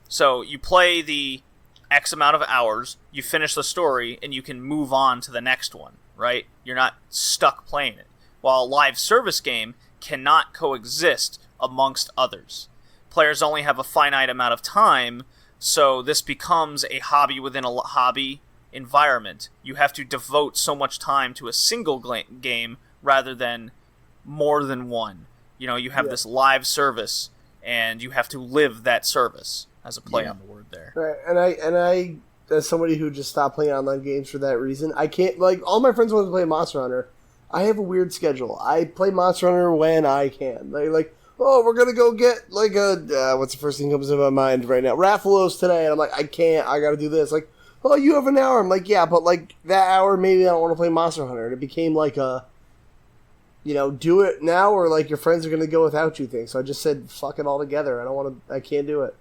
So you play the X amount of hours, you finish the story, and you can move on to the next one, right? You're not stuck playing it. While a live service game cannot coexist amongst others. Players only have a finite amount of time, so this becomes a hobby within a hobby environment. You have to devote so much time to a single game rather than more than one. You know, you have this live service, and you have to live that service, as a play on the word there. Right, and I, as somebody who just stopped playing online games for that reason, I can't, like, all my friends want to play Monster Hunter. I have a weird schedule. I play Monster Hunter when I can. Like, oh, we're going to go get, like, what's the first thing that comes to my mind right now? Rathalos today. And I'm like, I can't. I got to do this. Like, oh, you have an hour. I'm like, yeah, but, like, that hour, maybe I don't want to play Monster Hunter. And it became, like, do it now or, like, your friends are going to go without you thing. So I just said, fuck it all together. I can't do it.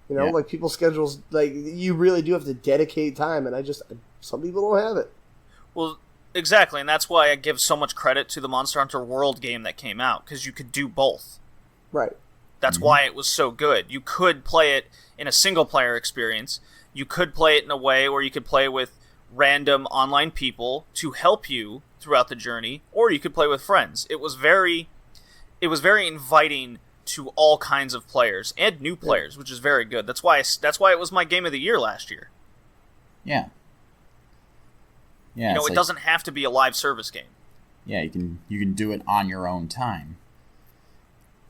Like, people's schedules, like, you really do have to dedicate time. And some people don't have it. Well, exactly, and that's why I give so much credit to the Monster Hunter World game that came out, because you could do both. Right. That's why it was so good. You could play it in a single-player experience. You could play it in a way where you could play with random online people to help you throughout the journey, or you could play with friends. It was very inviting to all kinds of players, and new players, which is very good. That's why it was my game of the year last year. Yeah. Yeah, it doesn't have to be a live service game. Yeah, you can do it on your own time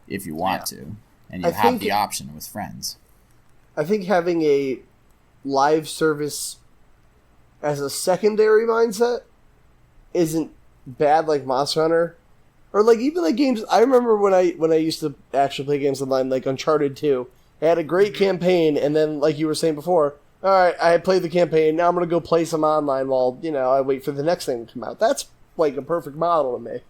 if you want to, and you have the option with friends. I think having a live service as a secondary mindset isn't bad, like Monster Hunter, or like even like games. I remember when I used to actually play games online, like Uncharted 2. It had a great campaign, and then like you were saying before. All right, I played the campaign. Now I'm going to go play some online while, I wait for the next thing to come out. That's like a perfect model to me.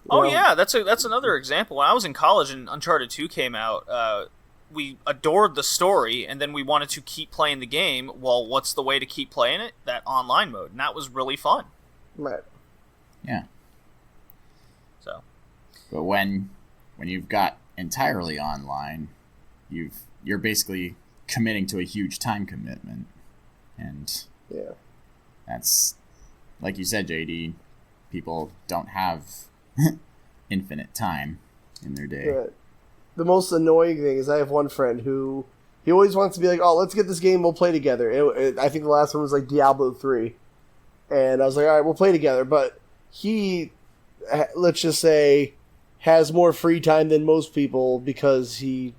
Yeah, that's another example. When I was in college and Uncharted 2 came out, we adored the story, and then we wanted to keep playing the game. Well, what's the way to keep playing it? That online mode, and that was really fun. Right. Yeah. So. But when you've got entirely online, you're basically committing to a huge time commitment, and that's, like you said, JD, people don't have infinite time in their day. Yeah. The most annoying thing is I have one friend who he always wants to be like, oh, let's get this game, we'll play together. I think the last one was like Diablo 3, and I was like, all right, we'll play together, but he, let's just say, has more free time than most people because he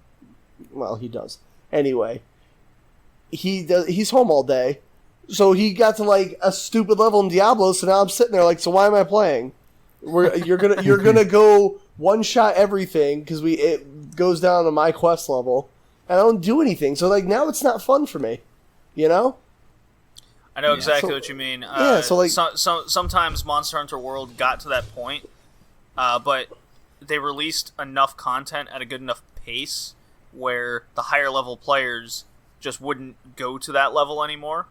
does. Anyway, he's home all day, so he got to like a stupid level in Diablo. So now I'm sitting there like, so why am I playing? You're gonna go one shot everything because it goes down to my quest level, and I don't do anything. So like now it's not fun for me, I know exactly what you mean. So like sometimes Monster Hunter World got to that point, but they released enough content at a good enough pace where the higher level players just wouldn't go to that level anymore,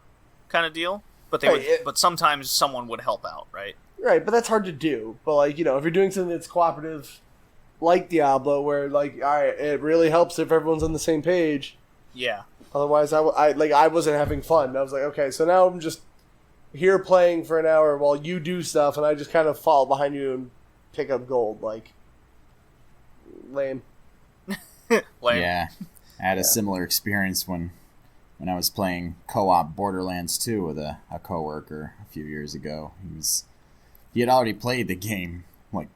kind of deal. But but sometimes someone would help out, right? Right, but that's hard to do. But like if you're doing something that's cooperative, like Diablo, where like all right, it really helps if everyone's on the same page. Yeah. Otherwise, I wasn't having fun. I was like, okay, so now I'm just here playing for an hour while you do stuff, and I just kind of follow behind you and pick up gold. Like, lame. Lame. Yeah, I had a similar experience when I was playing co-op Borderlands 2 with a coworker a few years ago. He had already played the game like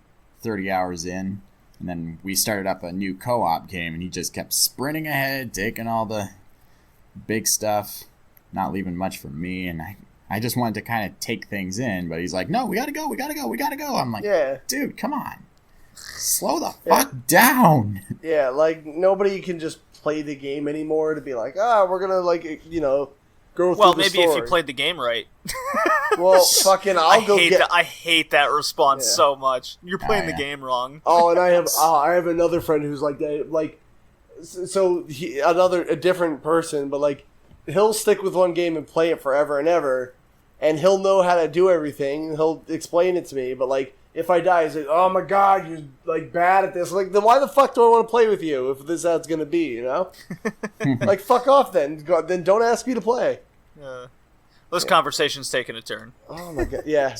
30 hours in, and then we started up a new co-op game, and he just kept sprinting ahead, taking all the big stuff, not leaving much for me, and I just wanted to kind of take things in, but he's like, no, we gotta go. I'm like, dude, come on. Slow the fuck down. Yeah, like, nobody can just play the game anymore to be like, we're gonna, like, go through Well, the maybe story. if you played the game right. Well, fucking, I hate that response Yeah. so much. You're playing the yeah. game wrong. Oh, and I have another friend who's like that. Like, so a different person, but like, he'll stick with one game and play it forever and ever, and he'll know how to do everything. He'll explain it to me, but like, if I die, he's like, "Oh my god, you're like bad at this." Like, then why the fuck do I want to play with you if this is how it's gonna be? You know, like, fuck off. Then don't ask me to play. This conversation's taking a turn. Oh my god, yeah.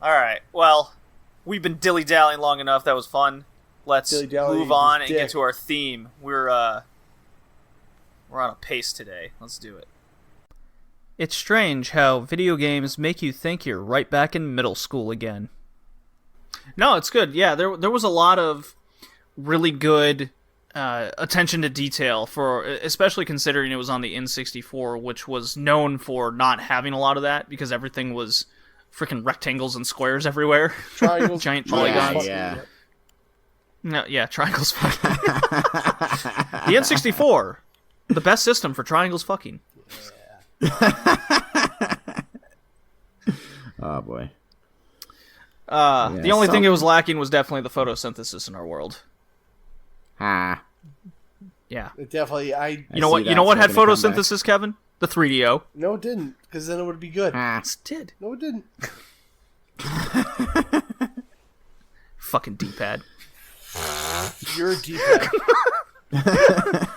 All right. Well, we've been dilly-dallying long enough. That was fun. Let's move on and get to our theme. We're on a pace today. Let's do it. It's strange how video games make you think you're right back in middle school again. No, it's good. Yeah, there was a lot of really good attention to detail, for especially considering it was on the N64, which was known for not having a lot of that because everything was freaking rectangles and squares everywhere. Triangles, giant polygons. Yeah. No, yeah, triangles fucking. The N64, the best system for triangles fucking. Oh boy. The only thing it was lacking was definitely the photosynthesis in our world. Ah. Yeah. It definitely. You know what? You know what had photosynthesis, Kevin? The 3DO. No, it didn't, because then it would be good. It did. No, it didn't. Fucking D-pad. You're a D-pad.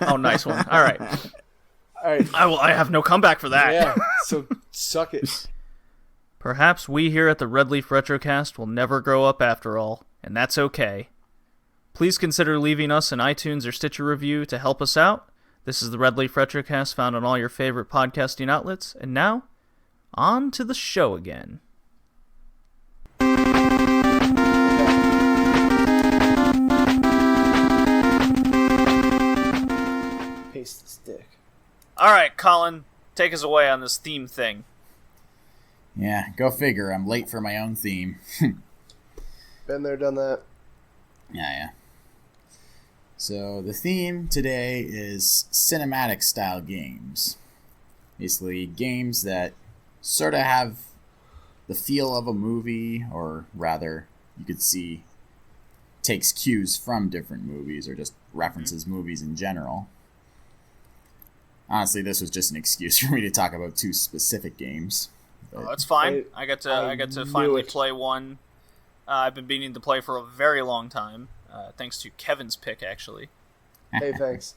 Oh, nice one. All right. All right. I have no comeback for that. Yeah. So suck it. Perhaps we here at the Red Leaf Retrocast will never grow up after all, and that's okay. Please consider leaving us an iTunes or Stitcher review to help us out. This is the Red Leaf Retrocast, found on all your favorite podcasting outlets. And now, on to the show again. Paste the stick. All right, Colin, take us away on this theme thing. Yeah, go figure. I'm late for my own theme. Been there, done that. Yeah. So the theme today is cinematic style games. Basically, games that sort of have the feel of a movie, or rather, you could see takes cues from different movies, or just references movies in general. Honestly, this was just an excuse for me to talk about two specific games. Oh, that's fine. I got to finally play one I've been meaning to play for a very long time, thanks to Kevin's pick, actually. Hey, thanks.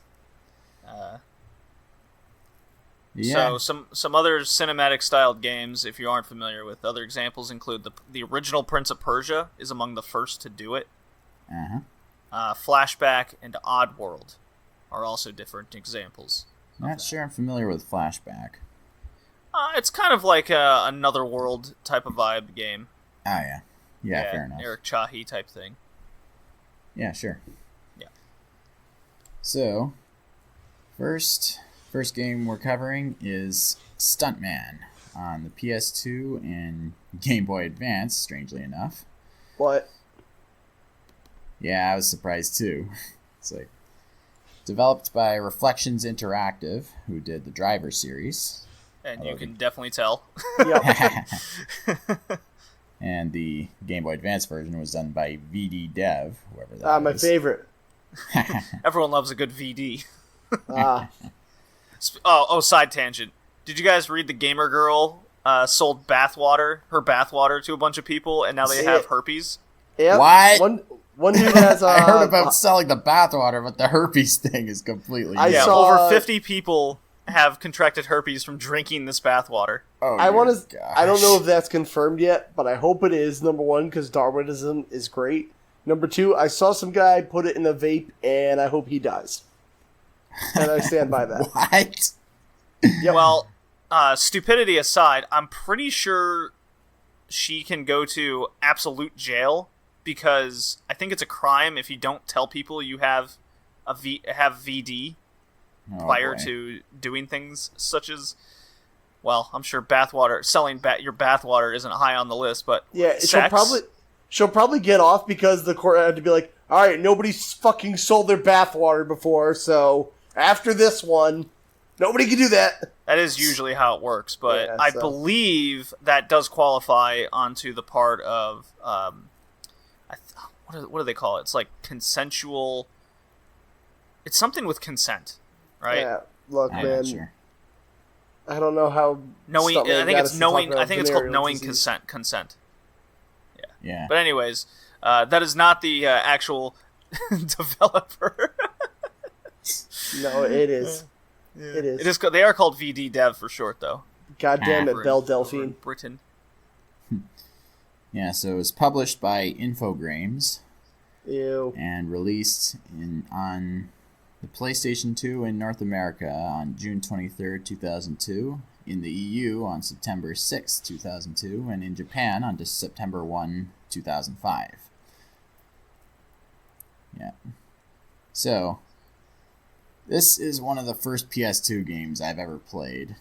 So some other cinematic styled games, if you aren't familiar with, other examples include the original Prince of Persia is among the first to do it. Flashback and Oddworld are also different examples. Not sure I'm familiar with Flashback. It's kind of like another world type of vibe game. Oh, yeah. Yeah, fair enough. Eric Chahi type thing. Yeah, sure. Yeah. So, first game we're covering is Stuntman on the PS2 and Game Boy Advance, strangely enough. What? Yeah, I was surprised too. It's like developed by Reflections Interactive, who did the Driver series. And you can definitely tell. Yeah. And the Game Boy Advance version was done by VD Dev, whoever that My is. favorite. Everyone loves a good VD. Ah. Side tangent. Did you guys read the Gamer Girl sold her bathwater to a bunch of people, and now they have herpes? Yep. What? One dude has. I heard about selling the bathwater, but the herpes thing is completely. Over 50 people have contracted herpes from drinking this bathwater. Oh, I don't know if that's confirmed yet, but I hope it is. Number one, because Darwinism is great. Number two, I saw some guy put it in a vape, and I hope he dies. And I stand by that. What? Yep. Well, stupidity aside, I'm pretty sure she can go to absolute jail, because I think it's a crime if you don't tell people you have VD prior to doing things such as, well, I'm sure selling your bathwater isn't high on the list, but Yeah, sex. she'll probably get off because the court had to be like, all right, nobody's fucking sold their bathwater before, so after this one, nobody can do that. That is usually how it works, but Yeah, I so. believe that does qualify onto the part of what do they call it? It's like consensual. It's something with consent, right? Yeah, look, I'm man, not sure. I don't know how Knowing, Stuntman I think got it's us to talk knowing. about I think it's called venereal knowing disease. consent. Yeah. But anyways, that is not the actual developer. No, it is. It is. It is. They are called VD Dev for short, though. God damn Over it, Belle in Delphine. Britain. Yeah, so it was published by Infogrames Ew. and released on the PlayStation 2 in North America on June 23rd, 2002, in the EU on September 6th, 2002, and in Japan on September 1, 2005. Yeah. So, this is one of the first PS2 games I've ever played,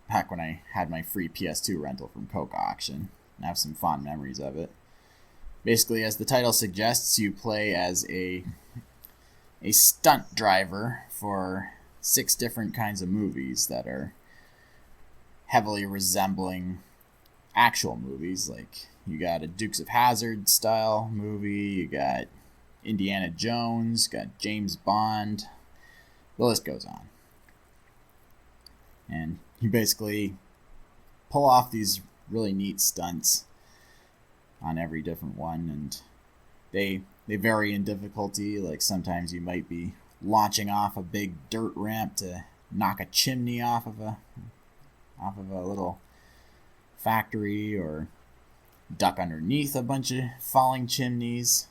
back when I had my free PS2 rental from Coke Auction. I have some fond memories of it. Basically, as the title suggests, you play as a stunt driver for 6 different kinds of movies that are heavily resembling actual movies. Like, you got a Dukes of Hazzard style movie, you got Indiana Jones, got James Bond, the list goes on. And you basically pull off these really neat stunts on every different one, and they vary in difficulty. Like, sometimes you might be launching off a big dirt ramp to knock a chimney off of a little factory, or duck underneath a bunch of falling chimneys,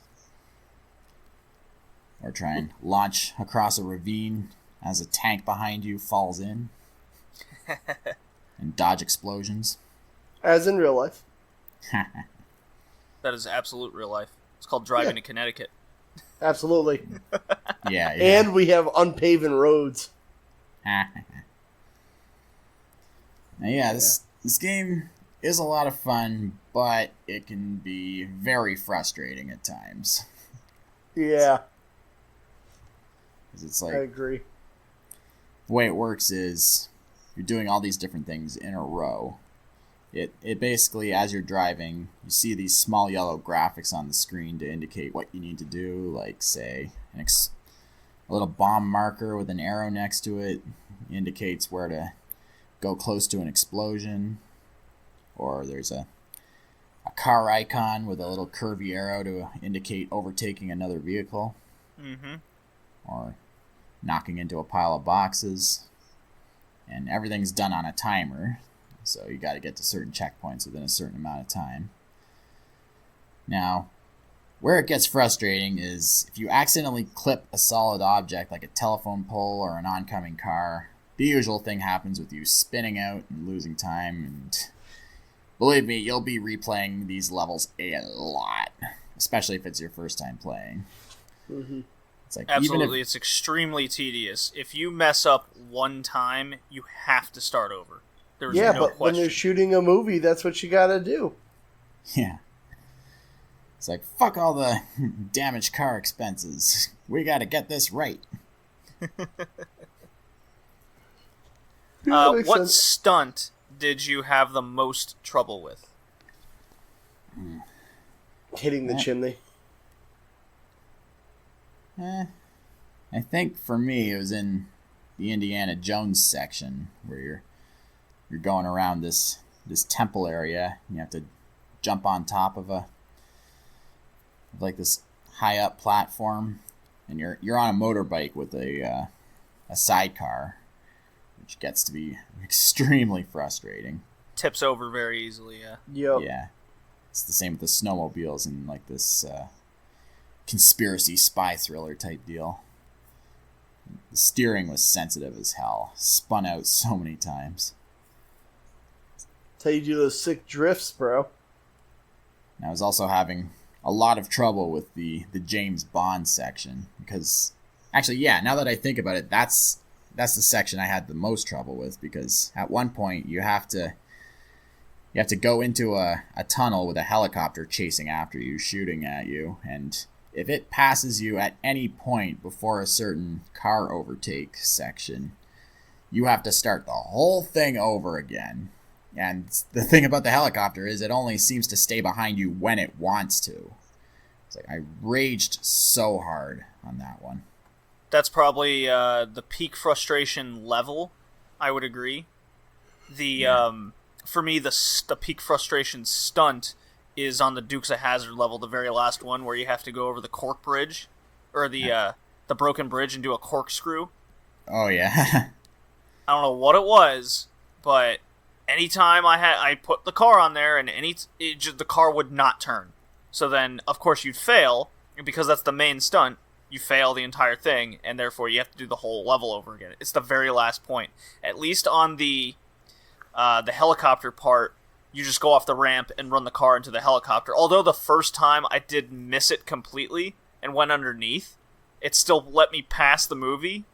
or try and launch across a ravine as a tank behind you falls in, and dodge explosions. As in real life. That is absolute real life. It's called driving to Connecticut. Absolutely. Yeah. And we have unpaven roads. Now, this game is a lot of fun, but it can be very frustrating at times. Yeah, 'Cause it's I like, agree. the way it works is you're doing all these different things in a row. It basically, as you're driving, you see these small yellow graphics on the screen to indicate what you need to do, like, say, a little bomb marker with an arrow next to it indicates where to go close to an explosion, or there's a car icon with a little curvy arrow to indicate overtaking another vehicle, or knocking into a pile of boxes, and everything's done on a timer. So you got to get to certain checkpoints within a certain amount of time. Now, where it gets frustrating is if you accidentally clip a solid object like a telephone pole or an oncoming car, the usual thing happens with you spinning out and losing time. And believe me, you'll be replaying these levels a lot, especially if it's your first time playing. Mm-hmm. It's like, Absolutely, it's extremely tedious. If you mess up one time, you have to start over. There's Yeah, no but when question. you're shooting a movie, that's what you gotta do. Yeah. It's like, fuck all the damaged car expenses. We gotta get this right. That makes What sense. stunt did you have the most trouble with? Hitting the chimney. I think for me it was in the Indiana Jones section where you're going around this temple area. You have to jump on top of this high up platform, and you're on a motorbike with a sidecar, which gets to be extremely frustrating. Tips over very easily, yeah. Yep. Yeah, it's the same with the snowmobiles and like this conspiracy spy thriller type deal. The steering was sensitive as hell. Spun out so many times. That's how you do those sick drifts, bro. And I was also having a lot of trouble with the James Bond section because, actually, yeah, now that I think about it, that's the section I had the most trouble with, because at one point you have to you have to go into a tunnel with a helicopter chasing after you, shooting at you, and if it passes you at any point before a certain car overtake section, you have to start the whole thing over again. And the thing about the helicopter is it only seems to stay behind you when it wants to. It's like I raged so hard on that one. That's probably the peak frustration level, I would agree. For me, the peak frustration stunt is on the Dukes of Hazzard level, the very last one, where you have to go over the cork bridge, or the broken bridge and do a corkscrew. Oh, yeah. I don't know what it was, but anytime I put the car on there, and the car would not turn. So then, of course, you'd fail, and because that's the main stunt, you fail the entire thing, and therefore you have to do the whole level over again. It's the very last point. At least on the helicopter part, you just go off the ramp and run the car into the helicopter. Although the first time I did miss it completely and went underneath, it still let me pass the movie.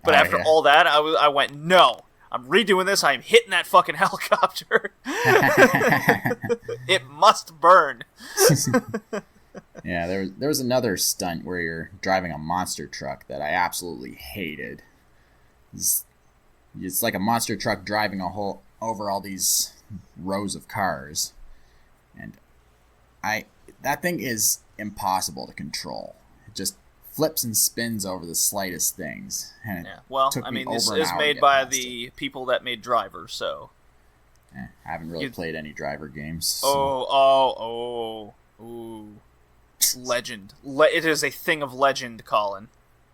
But after all that, I went, no, I'm redoing this. I'm hitting that fucking helicopter. It must burn. Yeah, there was another stunt where you're driving a monster truck that I absolutely hated. It's like a monster truck driving over all these rows of cars, and that thing is impossible to control. It just flips and spins over the slightest things. And this is made by the people that made Driver, so I haven't really played any Driver games. So. Legend. It is a thing of legend, Colin.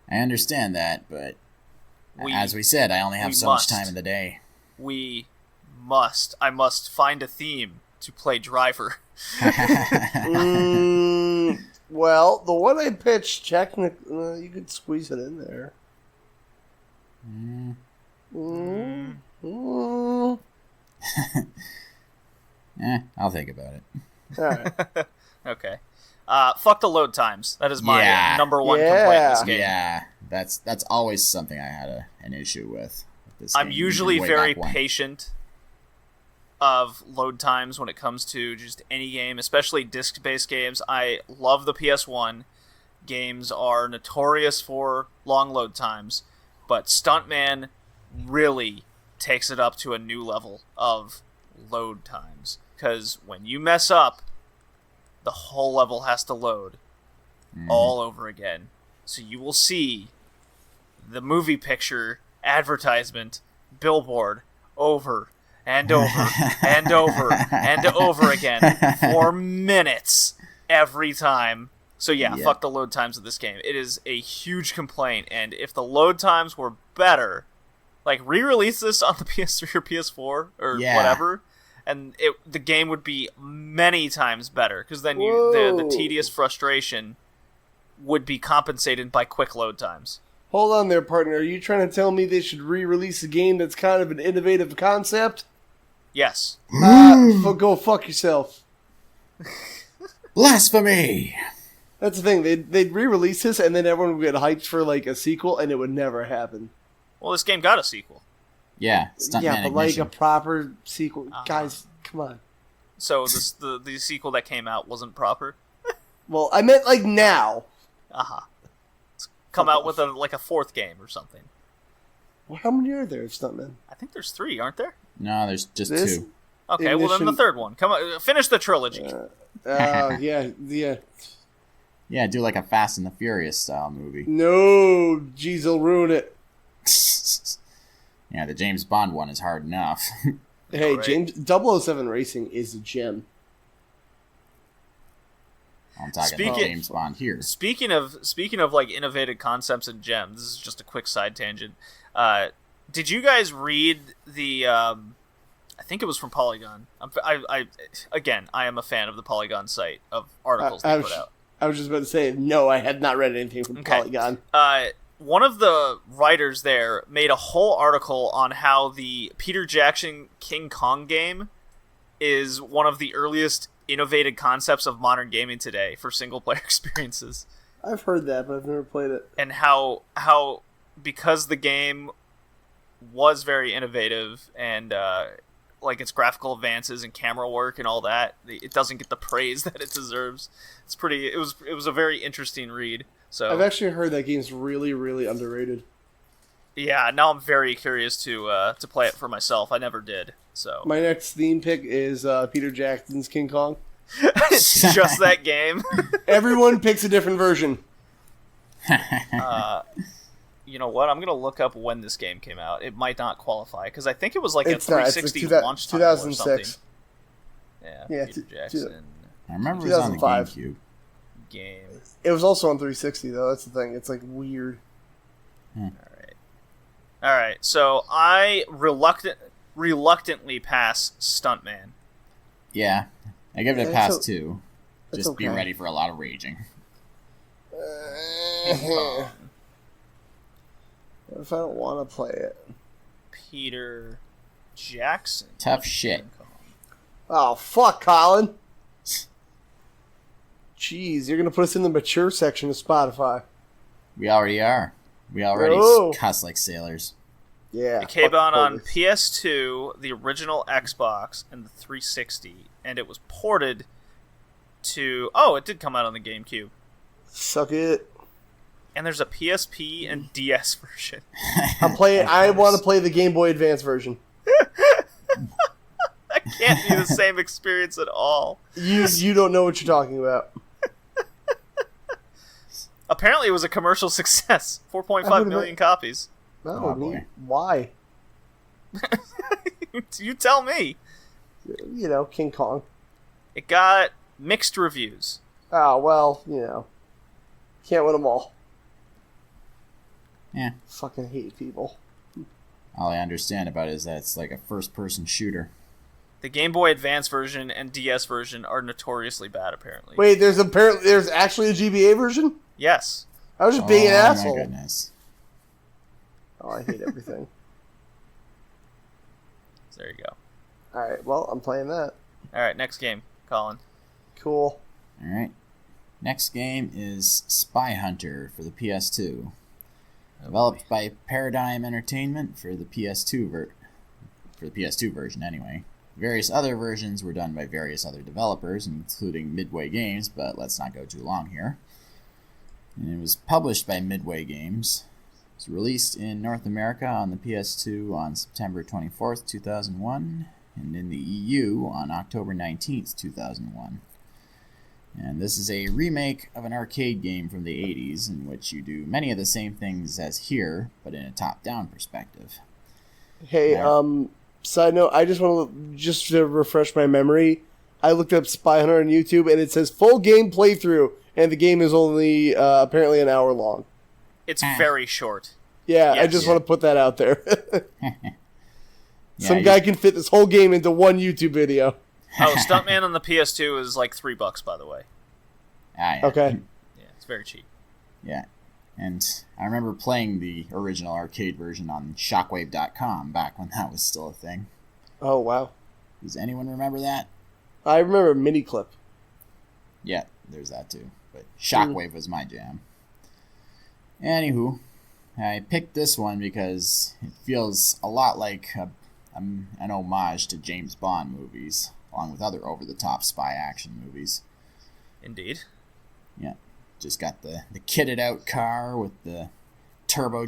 I understand that, but as we said, I only have so much time in the day. I must find a theme to play Driver. Well, the one I pitched, technically, you could squeeze it in there. I'll think about it. All right. Okay. Fuck the load times. That is my number one complaint in this game. Yeah, that's always something I had an issue with this I'm game, usually way very back when. patient of load times when it comes to just any game, especially disc-based games. I love the PS1. Games are notorious for long load times, but Stuntman really takes it up to a new level of load times. Because when you mess up, the whole level has to load all over again. So you will see the movie picture, advertisement, billboard over and over and over and over again for minutes every time. So fuck the load times of this game. It is a huge complaint, and if the load times were better, like re-release this on the PS3 or PS4 or whatever, and the game would be many times better, because then the tedious frustration would be compensated by quick load times. Hold on there, partner. Are you trying to tell me they should re-release a game that's kind of an innovative concept? Yes. Go fuck yourself. Blasphemy! That's the thing. They'd re-release this, and then everyone would get hyped for like a sequel, and it would never happen. Well, this game got a sequel. Yeah, Stuntman but Ignition. like a proper sequel. Guys, come on. So the sequel that came out wasn't proper? Well, I meant like now. Come out with a fourth game or something. Well, how many are there, Stuntman? I think there's 3, aren't there? No, there's just This? 2. Okay, well then the third one. Come on, finish the trilogy. Yeah. Yeah, do like a Fast and the Furious style movie. No, jeez, they'll ruin it. Yeah, the James Bond one is hard enough. Hey, Right. James 007 Racing is a gem. I'm talking about James Bond here. Speaking of like innovative concepts and gems, this is just a quick side tangent. Did you guys read the? I think it was from Polygon. I am a fan of the Polygon site of articles they put out. I was just about to say, no, I had not read anything from Polygon. One of the writers there made a whole article on how the Peter Jackson King Kong game is one of the earliest innovative concepts of modern gaming today for single-player experiences. I've heard that, but I've never played it. And how because the game was very innovative and like its graphical advances and camera work and all that, it doesn't get the praise that it deserves. It's pretty. It was a very interesting read. So I've actually heard that game's really, really underrated. yeah, now I'm very curious to play it for myself. I never did. So My next theme pick is Peter Jackson's King Kong. it's just that game. Everyone picks a different version. You know what? I'm going to look up when this game came out. It might not qualify, because I think it was like a It's not. It's 360 like launch title or something. 2006. Yeah, Yeah, Peter Jackson I remember it was on the 2005. GameCube. game. It was also on 360, though. That's the thing. It's, like, weird. Alright, so I reluctantly pass Stuntman. Yeah, I give it a It's pass o- too. it's Just be okay. ready for a lot of raging. What if I don't want to play it? Peter Jackson. Tough shit. Oh, fuck, Colin. Jeez, you're going to put us in the mature section of Spotify. We already are. We already No. cuss like sailors. Yeah. It came fuck out on police. PS2, the original Xbox, and the 360, and it was ported to... Oh, it did come out on the GameCube. Suck it. And there's a PSP and DS version. I want to play the Game Boy Advance version. That can't be the same experience at all. You don't know what you're talking about. Apparently it was a commercial success. 4.5 would've million copies. No, Oh, boy. why? You tell me. You know, King Kong. It got mixed reviews. Oh, well, you know. Can't win them all. Yeah. Fucking hate people. All I understand about it is that it's like a first-person shooter. The Game Boy Advance version and DS version are notoriously bad, apparently. Wait, there's actually a GBA version? Yes. I was just being an my asshole. goodness. Oh, I hate everything. So there you go. Alright, well, I'm playing that. Alright, next game, Colin. Cool. All right. Next game is Spy Hunter for the PS2. Developed by Paradigm Entertainment for the PS2 version anyway. Various other versions were done by various other developers, including Midway Games, but let's not go too long here. And it was published by Midway Games. It was released in North America on the PS2 on September 24th, 2001, and in the EU on October 19th, 2001. And this is a remake of an arcade game from the 80s in which you do many of the same things as here, but in a top-down perspective. Hey, Yeah. Side note, I just to refresh my memory, I looked up Spy Hunter on YouTube, and it says full game playthrough, and the game is only apparently an hour long. It's very short. Yeah, I Yes. just want to put that out there. Yeah, Some guy can fit this whole game into one YouTube video. Oh, Stuntman on the PS2 is like $3, by the way. Yeah. Okay. Yeah, it's very cheap. Yeah. And I remember playing the original arcade version on Shockwave.com back when that was still a thing. Oh, wow. Does anyone remember that? I remember Miniclip. Yeah, there's that too. But Shockwave was my jam. Anywho, I picked this one because it feels a lot like an homage to James Bond movies, along with other over-the-top spy action movies. Indeed. Yeah, just got the kitted out car with the turbo.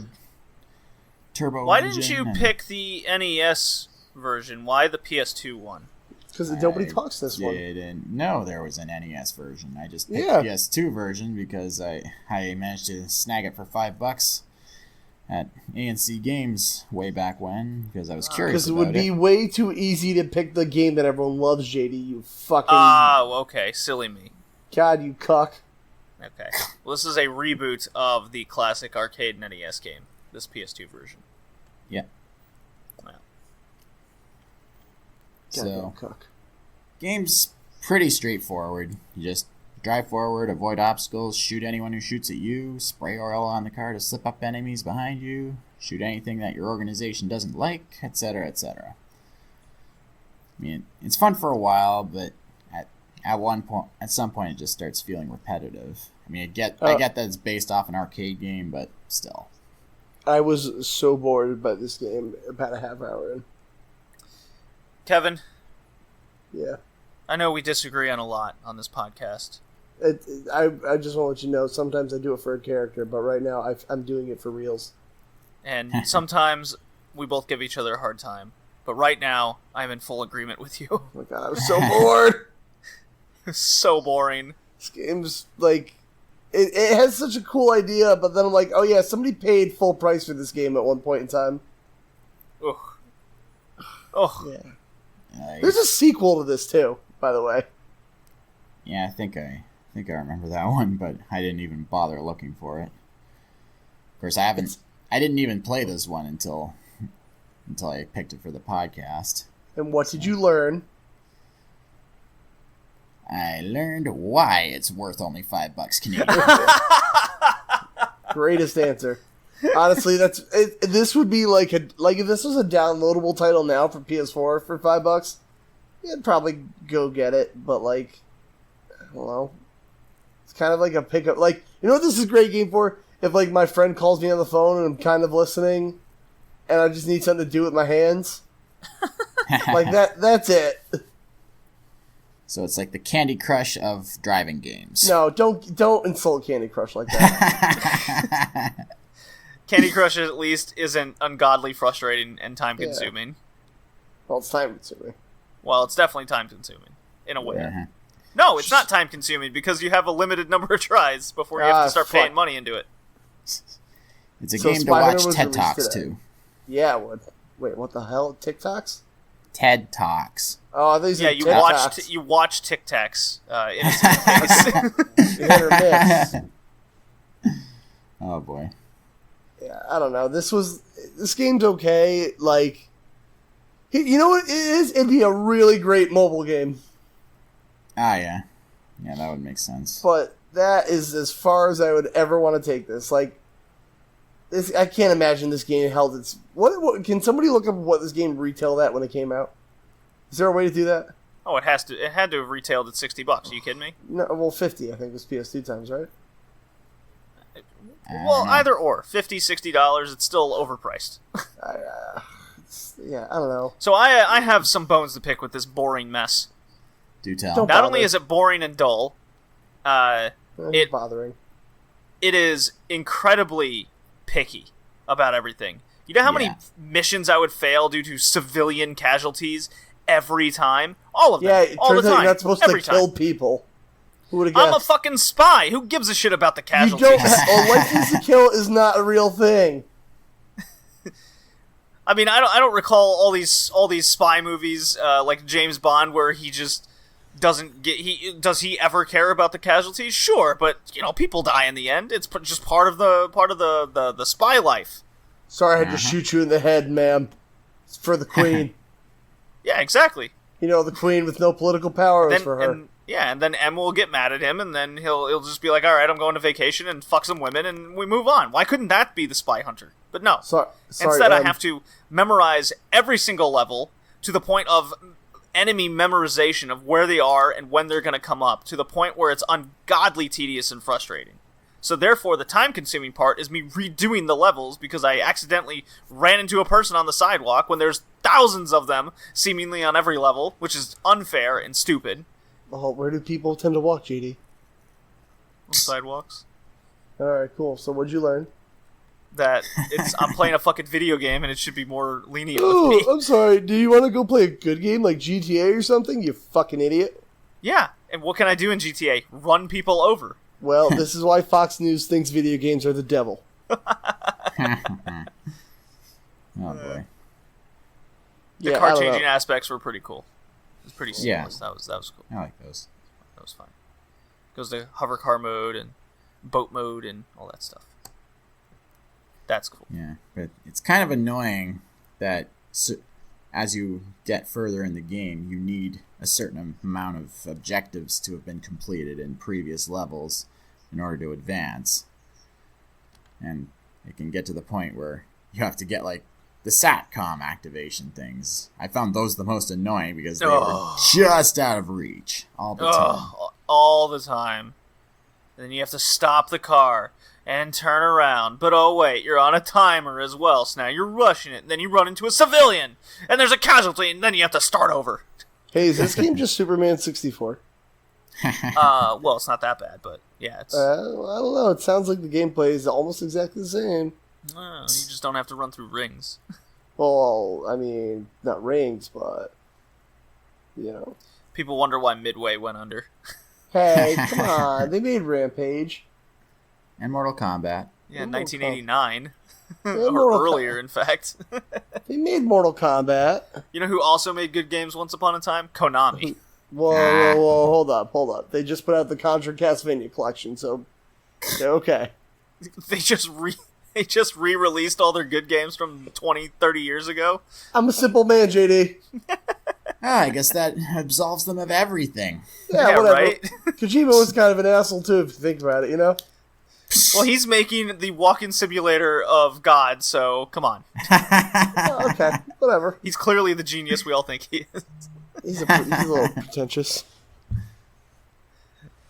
Why didn't engine you and- pick the NES version? Why the PS2 one? Because nobody I talks this one. didn't know there was an NES version. I just picked Yeah. the PS2 version because I managed to snag it for $5 at A&C Games way back when because I was curious Because it about would be way too easy to pick the game that everyone loves, JD. You fucking... Oh, okay. Silly me. God, you cuck. Okay. Well, this is a reboot of the classic arcade NES game, this PS2 version. Yeah. Wow. Goddamn So, cuck. game's pretty straightforward. You just drive forward, avoid obstacles, shoot anyone who shoots at you, spray oil on the car to slip up enemies behind you, shoot anything that your organization doesn't like, etc., etc. I mean, it's fun for a while, but at some point, it just starts feeling repetitive. I mean, I get that it's based off an arcade game, but still. I was so bored by this game about a half hour in. Kevin, Yeah. I know we disagree on a lot on this podcast. I just want to let you know, sometimes I do it for a character, but right now I'm doing it for reals. And sometimes we both give each other a hard time. But right now, I'm in full agreement with you. Oh my god, I'm so bored! So boring. This game's, like... It has such a cool idea, but then I'm like, oh yeah, somebody paid full price for this game at one point in time. Ugh. Ugh. Yeah. There's a sequel to this, too, by the way. Yeah, I think I remember that one, but I didn't even bother looking for it. Of course, I didn't even play this one until I picked it for the podcast. And what did you learn? I learned why it's worth only $5 Canadian. Greatest answer. Honestly, this would be like if this was a downloadable title now for PS4 for $5, you'd probably go get it. But like, I don't know, it's kind of like a pickup. Like, you know what this is a great game for? If like my friend calls me on the phone and I'm kind of listening, and I just need something to do with my hands, like that. That's it. So it's like the Candy Crush of driving games. No, don't insult Candy Crush like that. Candy Crush at least isn't ungodly frustrating and time-consuming. Well, it's time consuming. Well, it's definitely time-consuming, in a way. Uh-huh. No, it's not time-consuming, because you have a limited number of tries before you have to start paying money into it. It's a So game to Spider-Man watch was TED released Talks today. too. Yeah, it would. Wait, what the hell? TikToks? TED Talks. Oh, I think Yeah, you watch Tic Tacs in a Hit or miss. Oh boy. Yeah, I don't know. This game's okay. Like, you know what it is? It'd be a really great mobile game. Ah, yeah. Yeah, that would make sense. But that is as far as I would ever want to take this. Like, this, I can't imagine this game held its... What can somebody look up what this game retailed at when it came out? Is there a way to do that? Oh, it had to have retailed at $60. Are you kidding me? No, well, 50 I think was PS2 times, right? Well, either or. $50, $60, it's still overpriced. Yeah, I don't know. So I have some bones to pick with this boring mess. Do tell. Don't- Not bother. only is it boring and dull, It's bothering. it is incredibly picky about everything. You know how many Yeah. missions I would fail due to civilian casualties every time? All of them. Yeah, it all the turns out time. you're not supposed every to time. kill people. Who would have guessed? I'm a fucking spy. Who gives a shit about the You casualties? don't. A license to kill is not a real thing. I mean, I don't recall all these spy movies like James Bond where he just doesn't get does he ever care about the casualties? Sure, but you know, people die in the end. It's just part of the spy life. Sorry, I had to shoot you in the head, ma'am. It's for the queen. Yeah, exactly. You know, the queen with no political power is for her. And then M will get mad at him, and then he'll just be like, "All right, I'm going to vacation and fuck some women, and we move on." Why couldn't that be the spy hunter? But no. Sorry, Instead, I have to memorize every single level to the point of enemy memorization of where they are and when they're going to come up, to the point where it's ungodly tedious and frustrating. So therefore, the time-consuming part is me redoing the levels because I accidentally ran into a person on the sidewalk when there's thousands of them seemingly on every level, which is unfair and stupid. Oh, where do people tend to walk, GD? On sidewalks. Alright, cool. So what'd you learn? That I'm playing a fucking video game and it should be more lenient with Oh, me. I'm sorry. Do you want to go play a good game like GTA or something, you fucking idiot? Yeah, and what can I do in GTA? Run people over. Well, this is why Fox News thinks video games are the devil. Oh boy. The Yeah, car I don't changing know. aspects were pretty cool. It was pretty Yeah. seamless. That was cool. I like those. That was fine. Goes to hover car mode and boat mode and all that stuff. That's cool. Yeah, but it's kind of annoying that as you get further in the game, you need a certain amount of objectives to have been completed in previous levels in order to advance. And it can get to the point where you have to get, like, the SATCOM activation things. I found those the most annoying because they were just out of reach all the time. All the time. And then you have to stop the car. and turn around. But oh wait, you're on a timer as well, so now you're rushing it, and then you run into a civilian, and there's a casualty, and then you have to start over. Hey, is this game just Superman 64? Well, it's not that bad, but yeah, it's... I don't know. It sounds like the gameplay is almost exactly the same. you just don't have to run through rings. Well, I mean, not rings, but, you know. People wonder why Midway went under. Hey, come on. They made Rampage. And Mortal Kombat. Yeah, Mortal 1989. or Mortal earlier, in fact. They made Mortal Kombat. You know who also made good games once upon a time? Konami. Whoa, hold up. They just put out the Contra Castlevania collection, so they're okay. They just re-released all their good games from 20, 30 years ago. I'm a simple man, JD. I guess that absolves them of everything. Yeah, whatever. Right? Kojima was kind of an asshole, too, if you think about it, you know? Well, he's making the walk-in simulator of God, so come on. Oh, okay, whatever. He's clearly the genius we all think he is. He's a little pretentious.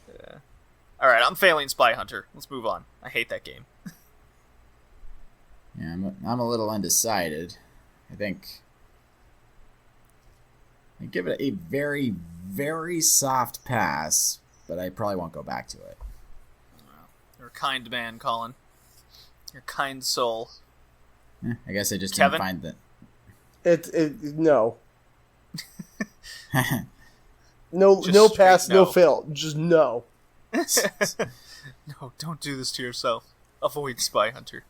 Yeah. Alright, I'm failing Spy Hunter. Let's move on. I hate that game. Yeah, I'm a little undecided. I think I give it a very, very soft pass, but I probably won't go back to it. You're a kind man, Colin. You're a kind soul. I guess I just Kevin? didn't find No. No Just pass, straight no no. fail. Just no. No, don't do this to yourself. Avoid Spy Hunter.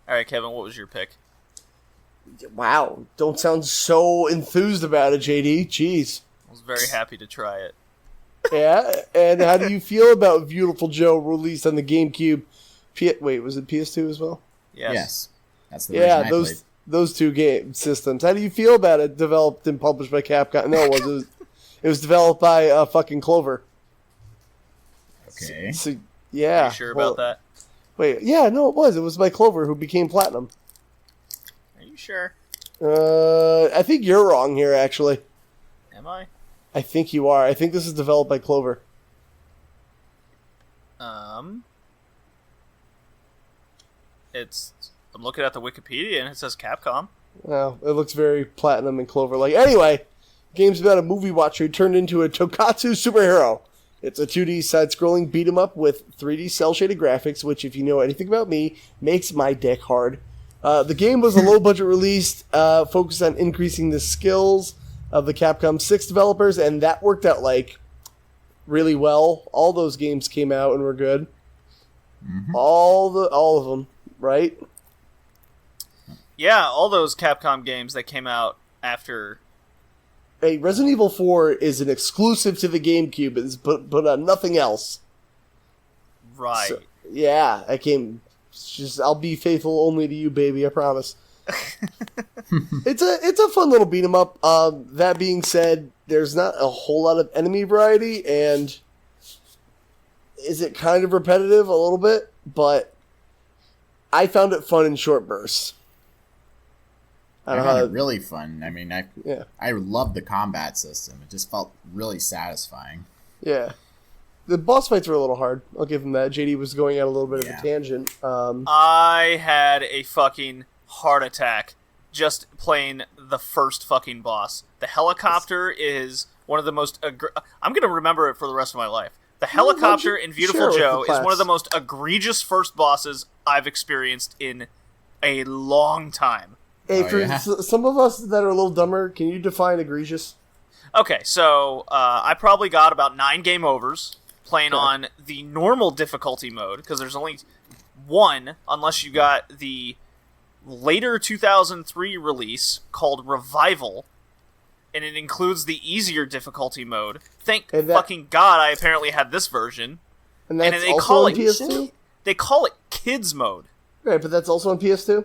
Alright, Kevin, what was your pick? Wow, don't sound so enthused about it, JD. Jeez. I was very happy to try it. Yeah, and how do you feel about Viewtiful Joe released on the GameCube? Wait, was it PS2 as well? Yes. That's the version I played. Those two game systems. How do you feel about it? Developed and published by Capcom? No, it was developed by fucking Clover. Okay. So yeah. Are you sure about that? Wait, yeah, no, it was. It was by Clover, who became Platinum. Are you sure? I think you're wrong here, actually. Am I? I think you are. I think this is developed by Clover. I'm looking at the Wikipedia and it says Capcom. Well, it looks very Platinum and Clover-like. Anyway, game's about a movie watcher who turned into a tonkatsu superhero. It's a 2D side-scrolling beat-em-up with 3D cel-shaded graphics, which, if you know anything about me, makes my dick hard. The game was a low-budget release, focused on increasing the skills of the Capcom 6 developers, and that worked out, really well. All those games came out and were good. Mm-hmm. All of them, right? Yeah, all those Capcom games that came out after... Hey, Resident Evil 4 is an exclusive to the GameCube, but on nothing else. Right. So, yeah, I'll be faithful only to you, baby, I promise. It's a fun little beat 'em up. That being said, there's not a whole lot of enemy variety, and is it kind of repetitive a little bit? But I found it fun in short bursts. I found it really fun. I mean, I loved the combat system. It just felt really satisfying. Yeah. The boss fights were a little hard. I'll give him that. JD was going at a little bit of a tangent. I had a fucking heart attack just playing the first fucking boss. The helicopter is one of the most... I'm going to remember it for the rest of my life. The helicopter in Viewtiful Joe is one of the most egregious first bosses I've experienced in a long time. Hey, some of us that are a little dumber, can you define egregious? Okay, so I probably got about 9 game overs playing on the normal difficulty mode, because there's only one, unless you got the later 2003 release called Revival, and it includes the easier difficulty mode. Thank fucking God I apparently had this version. And that's also on PS2? They call it Kids Mode. Right, but that's also on PS2?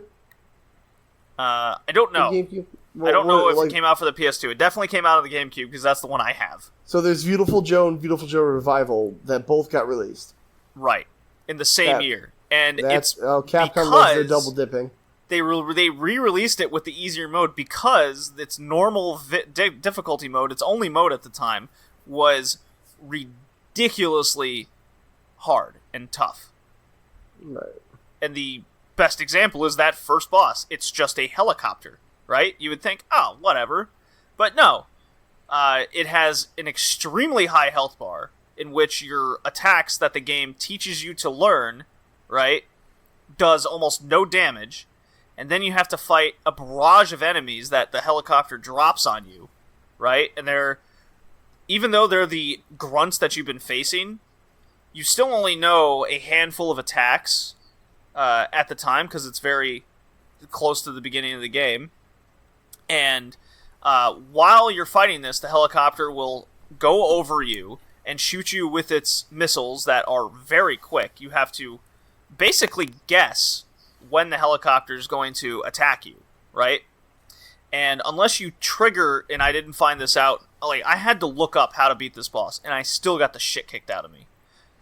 I don't know. I don't know if it came out for the PS2. It definitely came out on the GameCube, because that's the one I have. So there's Viewtiful Joe and Viewtiful Joe Revival that both got released. Right. In the same year. And Capcom loves their double dipping. They re-released it with the easier mode because its normal difficulty mode, its only mode at the time, was ridiculously hard and tough. Right. And the best example is that first boss. It's just a helicopter, right? You would think, oh, whatever. But no. It has an extremely high health bar in which your attacks that the game teaches you to learn, right, does almost no damage. And then you have to fight a barrage of enemies that the helicopter drops on you, right? And even though they're the grunts that you've been facing, you still only know a handful of attacks at the time because it's very close to the beginning of the game. And while you're fighting this, the helicopter will go over you and shoot you with its missiles that are very quick. You have to basically guess when the helicopter is going to attack you, right? And unless you trigger, and I didn't find this out, like I had to look up how to beat this boss, and I still got the shit kicked out of me.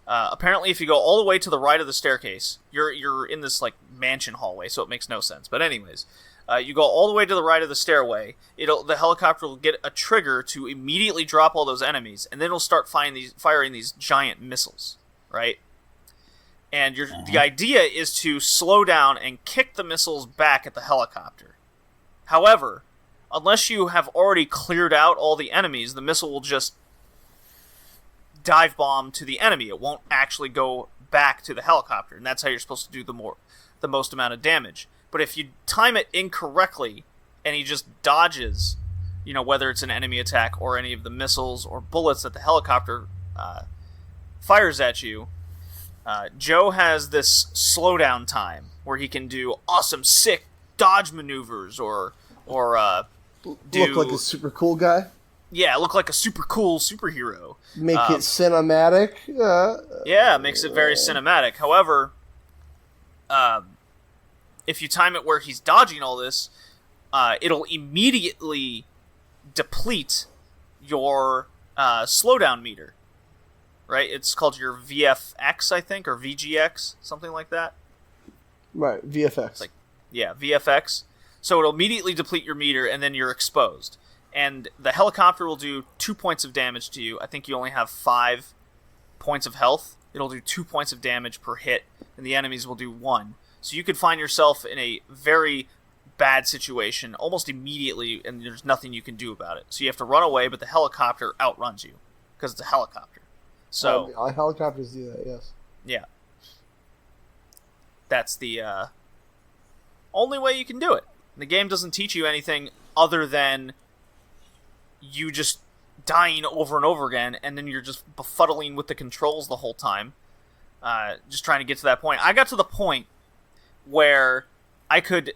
Apparently, if you go all the way to the right of the staircase, you're in this like mansion hallway, so it makes no sense. But anyways, you go all the way to the right of the stairway. The helicopter will get a trigger to immediately drop all those enemies, and then it'll start firing these giant missiles, right? And the idea is to slow down and kick the missiles back at the helicopter. However, unless you have already cleared out all the enemies, the missile will just dive bomb to the enemy. It won't actually go back to the helicopter, and that's how you're supposed to do the most amount of damage. But if you time it incorrectly, and he just dodges, whether it's an enemy attack or any of the missiles or bullets that the helicopter fires at you, Joe has this slowdown time where he can do awesome, sick dodge maneuvers or look like a super cool guy. Yeah, look like a super cool superhero. Make it cinematic. Yeah, makes it very cinematic. However, if you time it where he's dodging all this, it'll immediately deplete your slowdown meter. Right? It's called your VFX, I think, or VGX, something like that. Right, VFX. VFX. So it'll immediately deplete your meter, and then you're exposed. And the helicopter will do 2 points of damage to you. I think you only have 5 points of health. It'll do 2 points of damage per hit, and the enemies will do 1. So you could find yourself in a very bad situation almost immediately, and there's nothing you can do about it. So you have to run away, but the helicopter outruns you, because it's a helicopter. So helicopters do that, yes. Yeah. That's the only way you can do it. The game doesn't teach you anything other than you just dying over and over again, and then you're just befuddling with the controls the whole time, just trying to get to that point. I got to the point where I could,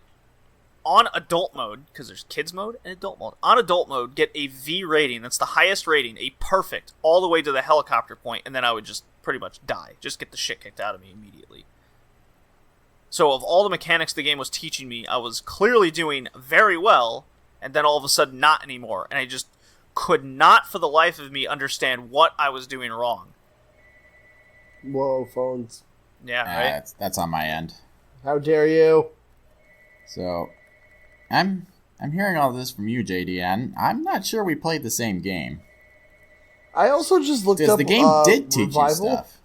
on adult mode, because there's kids mode and adult mode, on adult mode, get a V rating, that's the highest rating, a perfect, all the way to the helicopter point, and then I would just pretty much die. Just get the shit kicked out of me immediately. So of all the mechanics the game was teaching me, I was clearly doing very well, and then all of a sudden not anymore, and I just could not for the life of me understand what I was doing wrong. Whoa, phones. Yeah, right? That's on my end. How dare you? So, I'm hearing all this from you, JD, and I'm not sure we played the same game. I also just looked up the game did teach Revival. you stuff.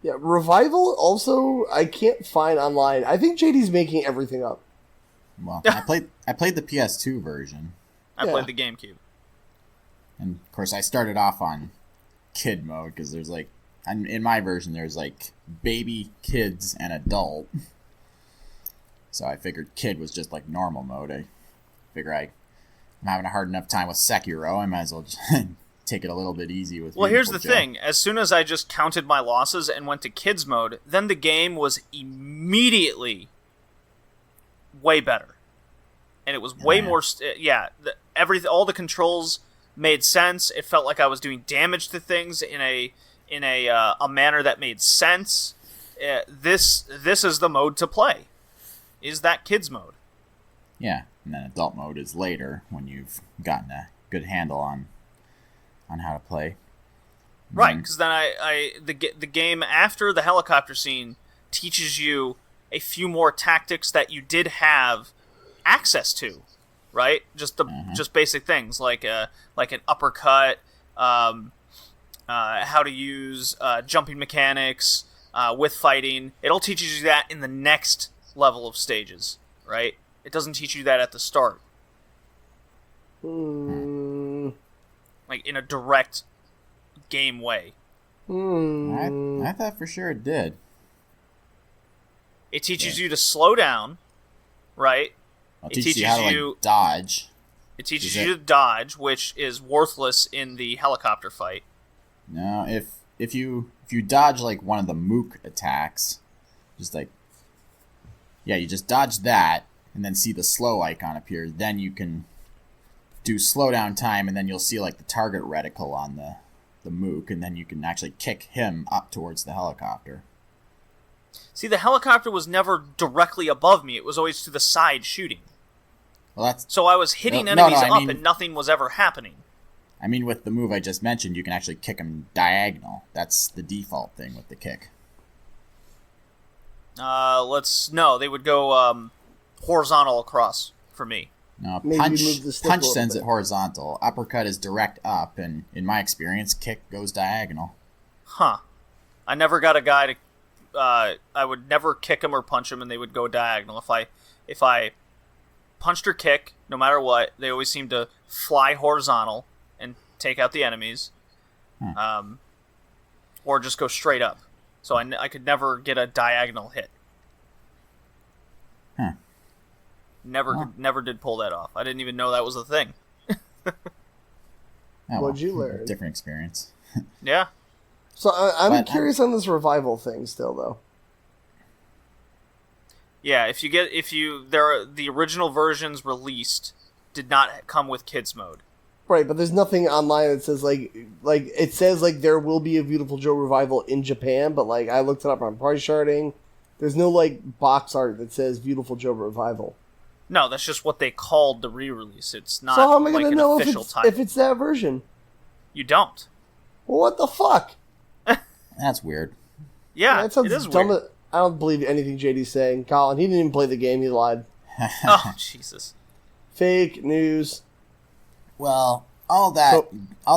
Yeah, Revival also I can't find online. I think JD's making everything up. Well, I played the PS2 version. I played the GameCube. And of course I started off on kid mode because there's like in my version there's like baby, kids, and adult. So I figured kid was just like normal mode. I figure I'm having a hard enough time with Sekiro. I might as well just take it a little bit easy with. Well, here's the Beautiful Joe. thing: as soon as I just counted my losses and went to kids mode, then the game was immediately way better, and it was way more. All the controls made sense. It felt like I was doing damage to things in a manner that made sense. This is the mode to play. Is that kids mode? Yeah, and then adult mode is later when you've gotten a good handle on how to play. Right, because then the game after the helicopter scene teaches you a few more tactics that you did have access to, right? Just basic things like an uppercut, how to use jumping mechanics with fighting. It all teaches you that in the next level of stages, right? It doesn't teach you that at the start. Like, in a direct game way. I thought for sure it did. It teaches you to slow down, right? It teaches you how to dodge. It teaches you to dodge, which is worthless in the helicopter fight. No, if you dodge like one of the mook attacks, just like you just dodge that and then see the slow icon appear, then you can do slowdown time, and then you'll see like the target reticle on the mook, and then you can actually kick him up towards the helicopter. See, the helicopter was never directly above me. It was always to the side shooting. Well, so I was hitting enemies up and nothing was ever happening. I mean, with the move I just mentioned, you can actually kick them diagonal. That's the default thing with the kick. No, they would go horizontal across for me. No, punch sends it horizontal. Uppercut is direct up, and in my experience, kick goes diagonal. Huh. I never got a guy to... I would never kick him or punch him, and they would go diagonal. If I punched or kick, no matter what, they always seem to fly horizontal and take out the enemies, or just go straight up. So I could never get a diagonal hit. Huh. Never did pull that off. I didn't even know that was a thing. What'd you learn? Different experience. Yeah. So I'm curious on this revival thing still, though. Yeah, the original versions released did not come with kids mode. Right, but there's nothing online that says like it says like there will be a Viewtiful Joe revival in Japan, but like I looked it up on price charting. There's no like box art that says Viewtiful Joe revival. No, that's just what they called the re-release. It's not so how am I like gonna an know official title. if it's that version? You don't. Well, what the fuck? That's weird. Yeah, that sounds it is dumb. weird. I don't believe anything JD's saying. Colin, he didn't even play the game. He lied. Oh, Jesus. Fake news. Well, all the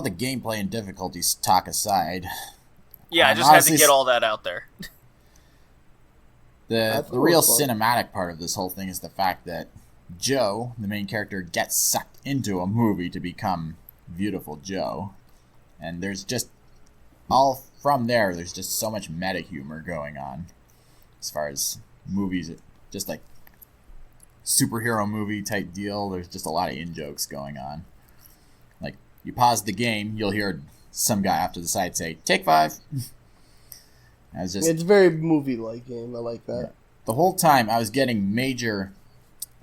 gameplay and difficulties talk aside. Yeah, I just had to get all that out there. The real cinematic part of this whole thing is the fact that Joe, the main character, gets sucked into a movie to become Viewtiful Joe. And there's just... all from there's just so much meta humor going on. As far as movies, just like superhero movie type deal, there's just a lot of in-jokes going on. Like, you pause the game, you'll hear some guy off to the side say, "Take 5." It's a very movie-like game. I like that. The whole time, I was getting major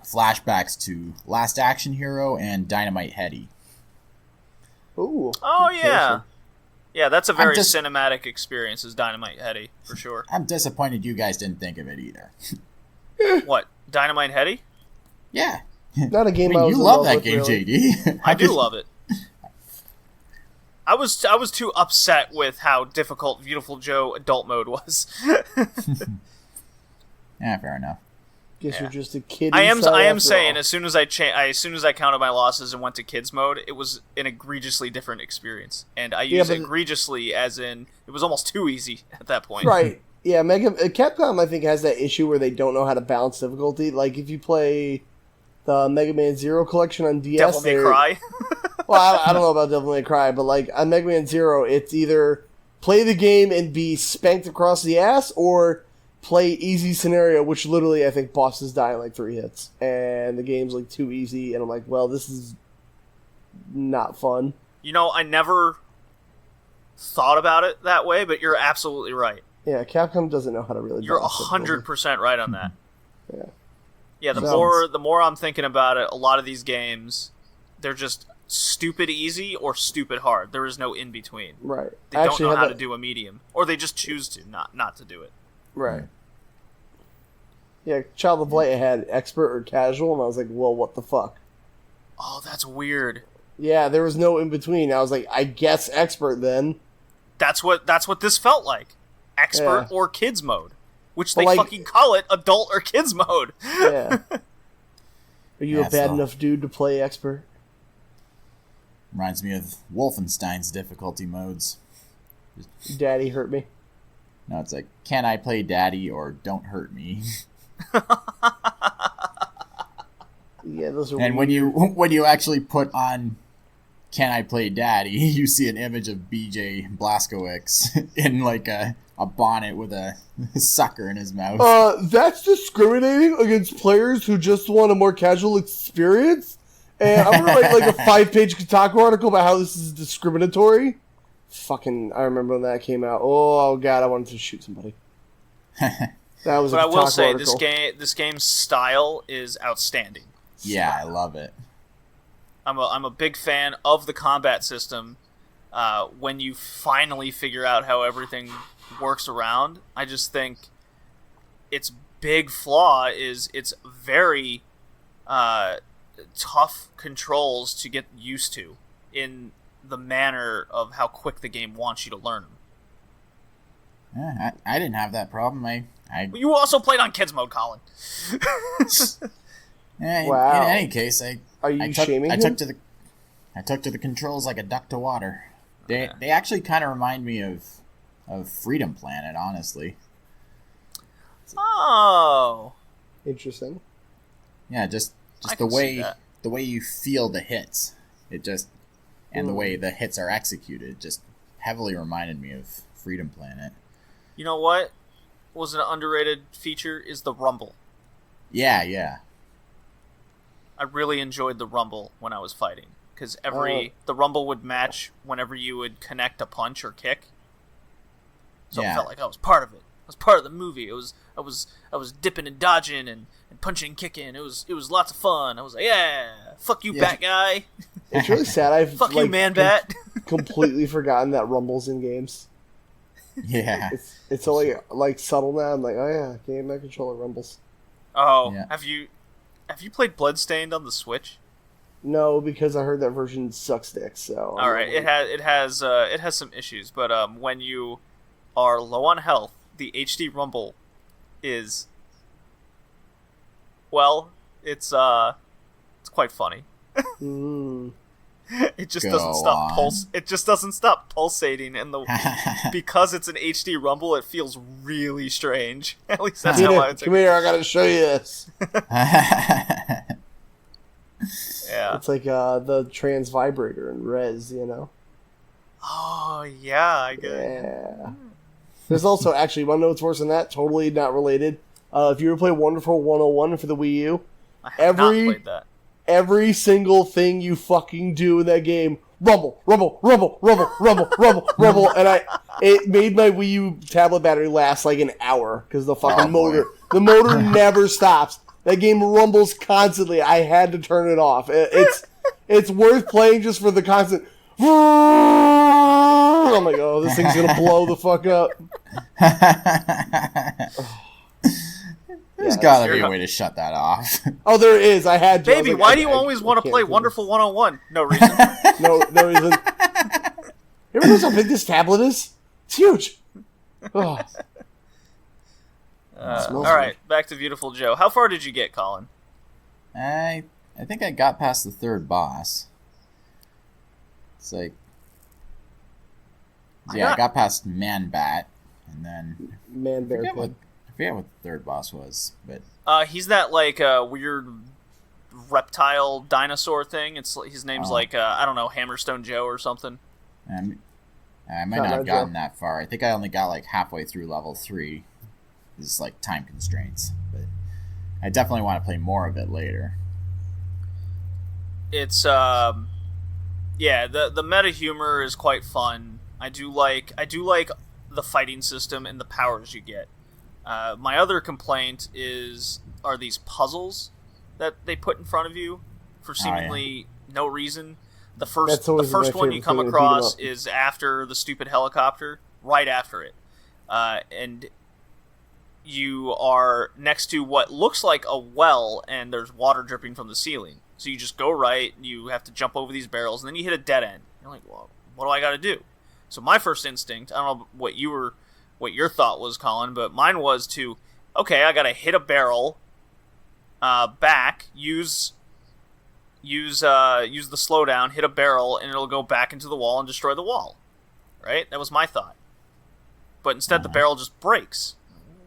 flashbacks to Last Action Hero and Dynamite Headdy. Ooh. Oh, yeah. Yeah, that's a very cinematic experience, is Dynamite Headdy, for sure. I'm disappointed you guys didn't think of it either. What, Dynamite Headdy? Yeah. Not a game you love that game, really. JD. I do love it. I was too upset with how difficult Viewtiful Joe adult mode was. Yeah, fair enough. Guess you're just a kid. I am saying as soon as I counted my losses and went to kids mode, it was an egregiously different experience, and I use egregiously as in it was almost too easy at that point. Right? Yeah, Capcom I think has that issue where they don't know how to balance difficulty. Like if you play the Mega Man Zero collection on DS, Devil May Cry. Well, I don't know about Devil May Cry, but like on Mega Man Zero, it's either play the game and be spanked across the ass, or play easy scenario, which literally I think bosses die in like 3 hits, and the game's like too easy, and I'm like, well, this is not fun. You know, I never thought about it that way, but you're absolutely right. Yeah, Capcom doesn't know how to really. You're 100% right on that. Yeah. Yeah, the more I'm thinking about it, a lot of these games, they're just stupid easy or stupid hard. There is no in between. Right. They don't know how to do a medium, or they just choose to not to do it. Right. Yeah, Child of Light had expert or casual, and I was like, well, what the fuck? Oh, that's weird. Yeah, there was no in between. I was like, I guess expert then. That's what this felt like. Expert or kids mode. Which they fucking call it adult or kids mode. Yeah. Are you a bad enough dude to play expert? Reminds me of Wolfenstein's difficulty modes. Daddy hurt me. No, it's like, can I play daddy or don't hurt me? Yeah, those are. And when you actually put on "Can I Play Daddy," you see an image of BJ Blazkowicz in like a bonnet with a sucker in his mouth. That's discriminating against players who just want a more casual experience. And I'm gonna write like a 5-page Kotaku article about how this is discriminatory. Fucking, I remember when that came out. Oh god, I wanted to shoot somebody. That was. But I will Kotaku say article. this game's style is outstanding. Yeah, I love it. I'm a big fan of the combat system. When you finally figure out how everything works around, I just think its big flaw is it's very tough controls to get used to in the manner of how quick the game wants you to learn them. Yeah, I didn't have that problem. You also played on kids mode, Colin. Wow. In any case, Are you took shaming him? I took to the controls like a duck to water. They actually kind of remind me of Freedom Planet, honestly. Oh, Interesting. Yeah, just I the can see way that. the way you feel the hits, and the way the hits are executed, just heavily reminded me of Freedom Planet. you know what was an underrated feature is the rumble. Yeah. I really enjoyed the rumble when I was fighting because the rumble would match whenever you would connect a punch or kick. So Yeah. it felt like I was part of it. I was part of the movie. I was dipping and dodging and punching and kicking. It was lots of fun. I was like, yeah, fuck you, Yeah. bat guy. It's really sad. I've Fuck you, man, bat. completely forgotten that rumbles in games. Yeah. It's only like subtle now. I'm like, oh yeah, game my controller rumbles. Oh, Yeah. have you played Bloodstained on the Switch? No, because I heard that version sucks dick. So All right, it has some issues, but when you are low on health, the HD rumble is it's quite funny. Mm. It just Go doesn't stop on. It just doesn't stop pulsating, and because it's an HD rumble, it feels really strange. At least that's how I would Come here, I gotta show you this. Yeah. It's like the trans vibrator in Res, you know. Oh yeah, I get it. Yeah. There's also actually one know what's worse than that. Totally not related. If you ever play Wonderful 101 for the Wii U, I have not played that. every single thing you fucking do in that game, rumble, rumble, rumble, rumble, rumble, rumble, rumble, and it made my Wii U tablet battery last like an hour because the fucking the motor never stops. That game rumbles constantly. I had to turn it off. It's worth playing just for the constant. I'm like, oh, this thing's gonna blow the fuck up. There's gotta be a way to shut that off. Oh, there is. I had to. I was Baby, like, why I- do you I- always I want to can't play do this. Wonderful 101? No reason. No reason. You ever notice how big this tablet is? It's huge. Oh. All smells right, back to Viewtiful Joe. How far did you get, Colin? I think I got past the third boss. It's like, I got past Man Bat, and then Man, I bear forget thing. what the third boss was, but He's that like weird reptile dinosaur thing. His name's like I don't know, Hammerstone Joe or something. I might Not not have Joe. gotten that far. I think I only got like halfway through level 3. It's like time constraints, but I definitely want to play more of it later. It's the meta humor is quite fun. I do like the fighting system and the powers you get. My other complaint are these puzzles that they put in front of you for seemingly no reason. The That's first always my one you favorite come thing to beat 'em across up. is after the stupid helicopter, right after it, and you are next to what looks like a well, and there's water dripping from the ceiling. So you just go right, you have to jump over these barrels, and then you hit a dead end. You're like, well, what do I got to do? So my first instinct, I don't know what your thought was, Colin, but mine was I got to hit a barrel, back, use the slowdown, hit a barrel, and it'll go back into the wall and destroy the wall. Right? That was my thought. but instead the barrel just breaks.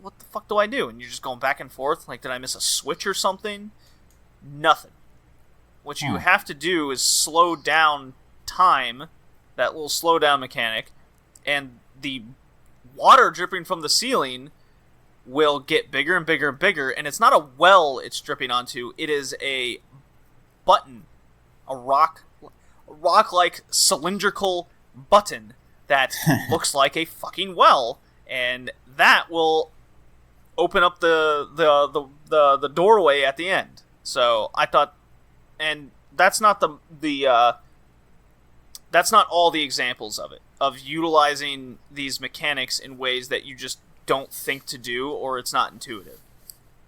What the fuck do I do? And you're just going back and forth. Like, did I miss a switch or something? Nothing. What you have to do is slow down time, that little slow down mechanic, and the water dripping from the ceiling will get bigger and bigger and bigger, and it's not a well it's dripping onto, it is a button, a rock-like cylindrical button that looks like a fucking well, and that will open up the doorway at the end. So I thought, and that's not that's not all the examples of it, of utilizing these mechanics in ways that you just don't think to do, or it's not intuitive.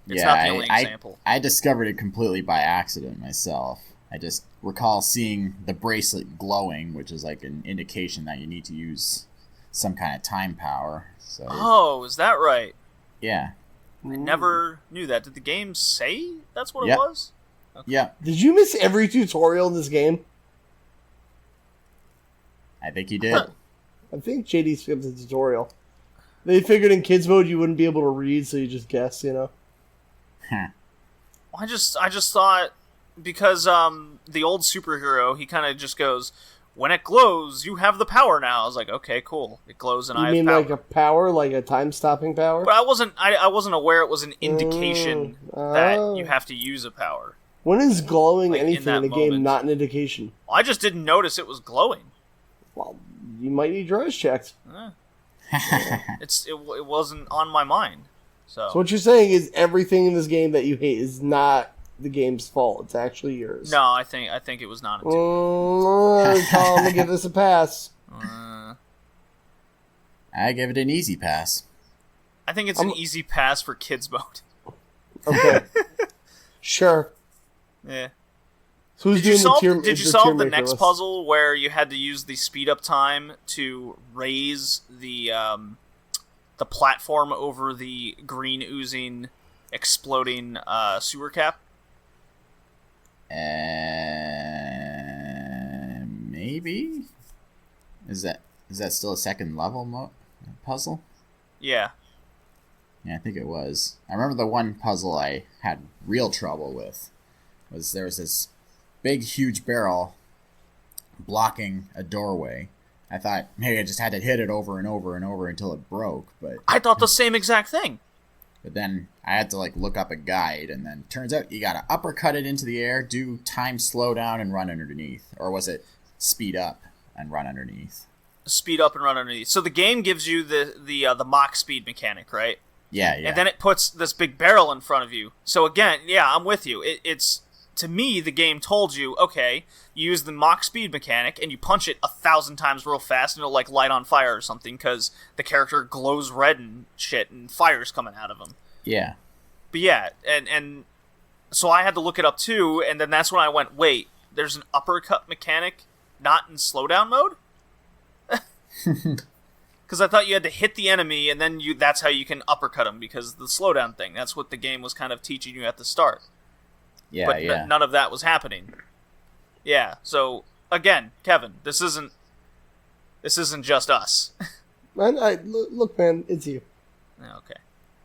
It's not the only example. I discovered it completely by accident myself. I just recall seeing the bracelet glowing, which is like an indication that you need to use some kind of time power. So oh, is that right? Yeah. I never knew that. Did the game say that's what it was? Okay. Yeah. Did you miss every tutorial in this game? I think you did. I think JD skipped the tutorial. They figured in kids mode you wouldn't be able to read, so you just guess, you know? I just thought, because the old superhero, he kind of just goes, when it glows, you have the power now. I was like, okay, cool. It glows and I have power. You mean like a power, like a time-stopping power? But I wasn't aware it was an indication that you have to use a power. When is glowing Like, anything in a game not an indication? Well, I just didn't notice it was glowing. Well, you might need your eyes checked. It wasn't on my mind. So what you're saying is everything in this game that you hate is not the game's fault. It's actually yours. no, I think it was not intuitive. Tell him to give this a pass. I give it an easy pass. I think it's an easy pass for kids mode. Okay. Sure. Yeah. So who's Did you doing did you solve the tier next maker puzzle where you had to use the speed up time to raise the platform over the green oozing, exploding sewer cap? Maybe. Is that still a second level puzzle? Yeah. Yeah, I think it was. I remember the one puzzle I had real trouble with was there was this big, huge barrel blocking a doorway. I thought maybe I just had to hit it over and over and over until it broke, but I thought the same exact thing. But then I had to look up a guide, and then turns out you gotta uppercut it into the air, do time slow down, and run underneath. Or was it speed up and run underneath? Speed up and run underneath. So the game gives you the Mach speed mechanic, right? Yeah. And then it puts this big barrel in front of you. So again, yeah, I'm with you. It's to me, the game told you, okay, you use the Mach speed mechanic and you punch it 1,000 times real fast and it'll light on fire or something because the character glows red and shit and fire's coming out of him. Yeah. But yeah, and so I had to look it up too, and then that's when I went, wait, there's an uppercut mechanic not in slowdown mode? Because I thought you had to hit the enemy and then that's how you can uppercut him, because the slowdown thing, that's what the game was kind of teaching you at the start. Yeah, but none of that was happening. Yeah, so again, Kevin, this isn't just us. Look, man, it's you. Okay,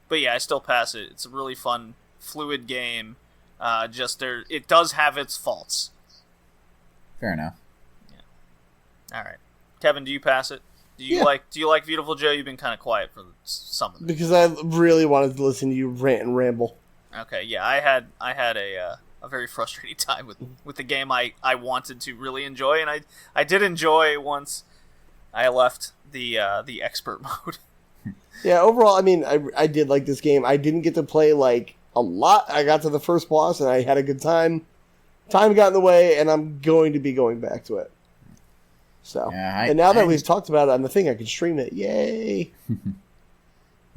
but yeah, I still pass it. It's a really fun, fluid game. It does have its faults. Fair enough. Yeah. All right, Kevin, do you pass it? Do you like Viewtiful Joe? You've been kind of quiet for some of it. Because I really wanted to listen to you rant and ramble. Okay, yeah, I had a very frustrating time with the game I wanted to really enjoy, and I did enjoy once I left the expert mode. Yeah, overall, I mean, I did like this game. I didn't get to play a lot. I got to the first boss and I had a good time. Time got in the way, and I'm going to be going back to it. So, and now that we've talked about it on the thing, I can stream it. Yay!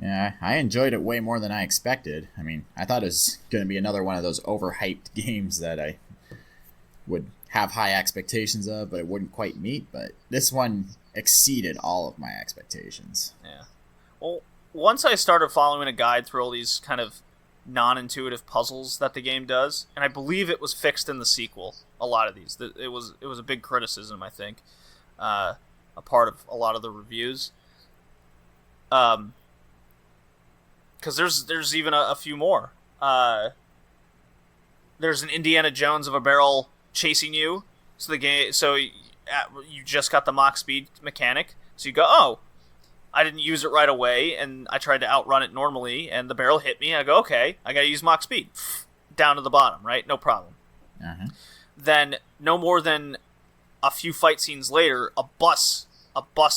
Yeah, I enjoyed it way more than I expected. I mean, I thought it was going to be another one of those overhyped games that I would have high expectations of, but it wouldn't quite meet. But this one exceeded all of my expectations. Yeah. Well, once I started following a guide through all these kind of non-intuitive puzzles that the game does, and I believe it was fixed in the sequel, a lot of these. It was a big criticism, I think, a part of a lot of the reviews. Because there's even a few more. There's an Indiana Jones of a barrel chasing you. So you just got the Mach speed mechanic. So you go, oh, I didn't use it right away, and I tried to outrun it normally, and the barrel hit me. I go, okay, I got to use Mach speed. Down to the bottom, right? No problem. Uh-huh. Then, no more than a few fight scenes later, a bus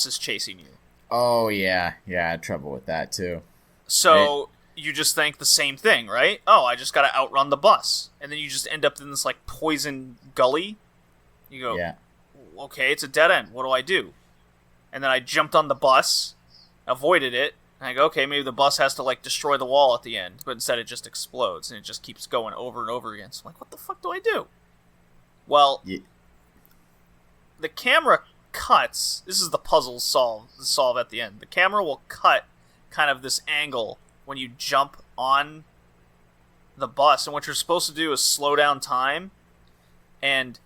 is chasing you. Oh, yeah. Yeah, I had trouble with that, too. So, you just think the same thing, right? Oh, I just gotta outrun the bus. And then you just end up in this, like, poison gully. You go, Yeah. okay, it's a dead end. What do I do? And then I jumped on the bus, avoided it, and I go, okay, maybe the bus has to, like, destroy the wall at the end. But instead it just explodes, and it just keeps going over and over again. So I'm like, what the fuck do I do? Well, the camera cuts. This is the puzzle solve at the end. The camera will cut kind of this angle when you jump on the bus, and what you're supposed to do is slow down time and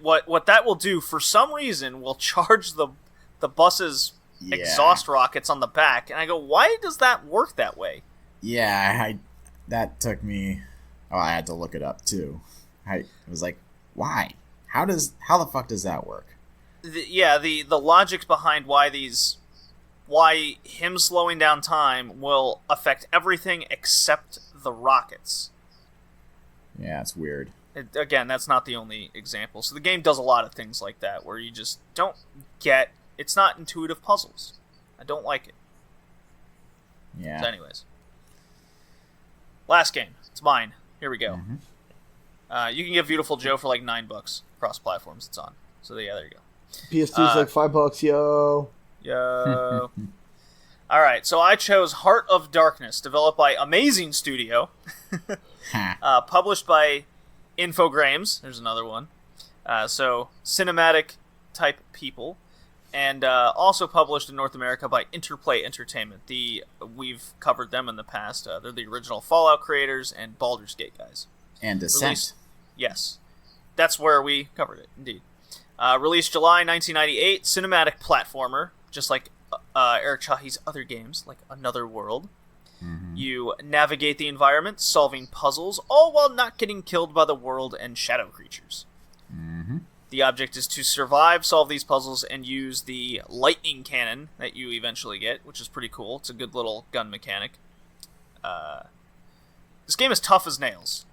what that will do for some reason will charge the bus's exhaust rockets on the back. And I go, why does that work that way? Yeah, that took me. Oh, I had to look it up too. I was like, why? How the fuck does that work? The logic behind why him slowing down time will affect everything except the rockets. Yeah, it's weird. Again, that's not the only example. So the game does a lot of things like that where you just don't get. It's not intuitive puzzles. I don't like it. Yeah. So anyways. Last game. It's mine. Here we go. Mm-hmm. You can get Viewtiful Joe for like $9 across platforms it's on. So yeah, there you go. PS2's like $5, yo. Yo. Alright, so I chose Heart of Darkness, developed by Amazing Studio. Published by Infogrames. There's another one. So, cinematic type people. And also published in North America by Interplay Entertainment. We've covered them in the past. They're the original Fallout creators and Baldur's Gate guys. And Descent. Yes. That's where we covered it, indeed. Released July 1998, cinematic platformer, just like Eric Chahi's other games, like Another World. Mm-hmm. You navigate the environment, solving puzzles, all while not getting killed by the world and shadow creatures. Mm-hmm. The object is to survive, solve these puzzles, and use the lightning cannon that you eventually get, which is pretty cool. It's a good little gun mechanic. This game is tough as nails.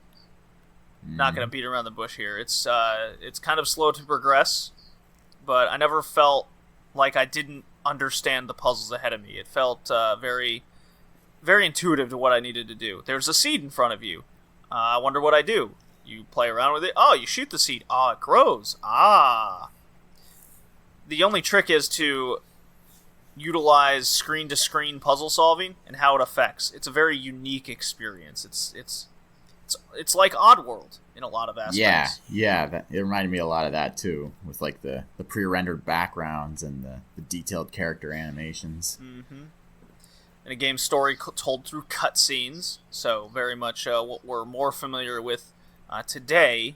Not going to beat around the bush here. It's kind of slow to progress, but I never felt like I didn't understand the puzzles ahead of me. It felt very, very intuitive to what I needed to do. There's a seed in front of you. I wonder what I do. You play around with it. Oh, you shoot the seed. Ah, it grows. Ah. The only trick is to utilize screen-to-screen puzzle solving and how it affects. It's a very unique experience. It's like Oddworld in a lot of aspects. Yeah. It reminded me a lot of that too, with like the pre-rendered backgrounds and the detailed character animations. Mm-hmm. And a game story told through cutscenes, so very much what we're more familiar with today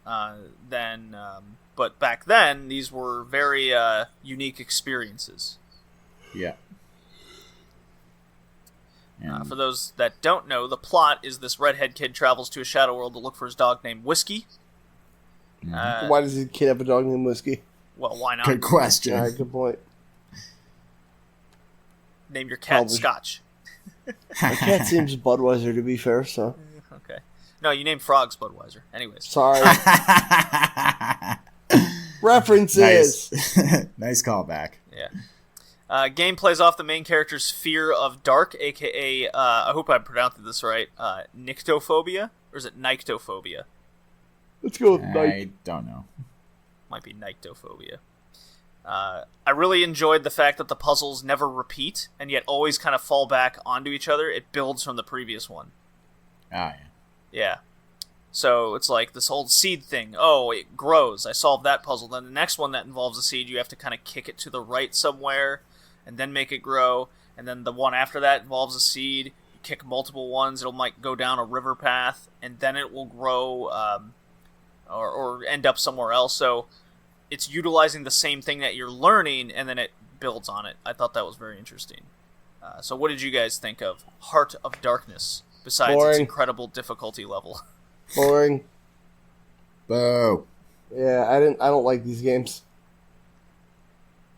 than. But back then, these were very unique experiences. Yeah. For those that don't know, the plot is this redhead kid travels to a shadow world to look for his dog named Whiskey. Why does the kid have a dog named Whiskey? Well, why not? Good question. All right, good point. Name your cat Probably. Scotch. My cat seems Budweiser, to be fair, so... Okay. No, you named frogs Budweiser. Anyways. Sorry. References! Nice callback. Yeah. Game plays off the main character's fear of dark, aka, I hope I pronounced this right, nyctophobia? Or is it nyctophobia? Let's go with I Nike. don't know. Might be nyctophobia. I really enjoyed the fact that the puzzles never repeat, and yet always kind of fall back onto each other. It builds from the previous one. Oh, yeah. Yeah. So it's like this whole seed thing. Oh, it grows. I solved that puzzle. Then the next one that involves a seed, you have to kind of kick it to the right somewhere, and then make it grow. And then the one after that involves a seed. You kick multiple ones, it might go down a river path, and then it will grow or end up somewhere else. So it's utilizing the same thing that you're learning, and then it builds on it. I thought that was very interesting. So what did you guys think of Heart of Darkness, besides its Boring. incredible difficulty level? Boring. Boo. Yeah, I don't like these games.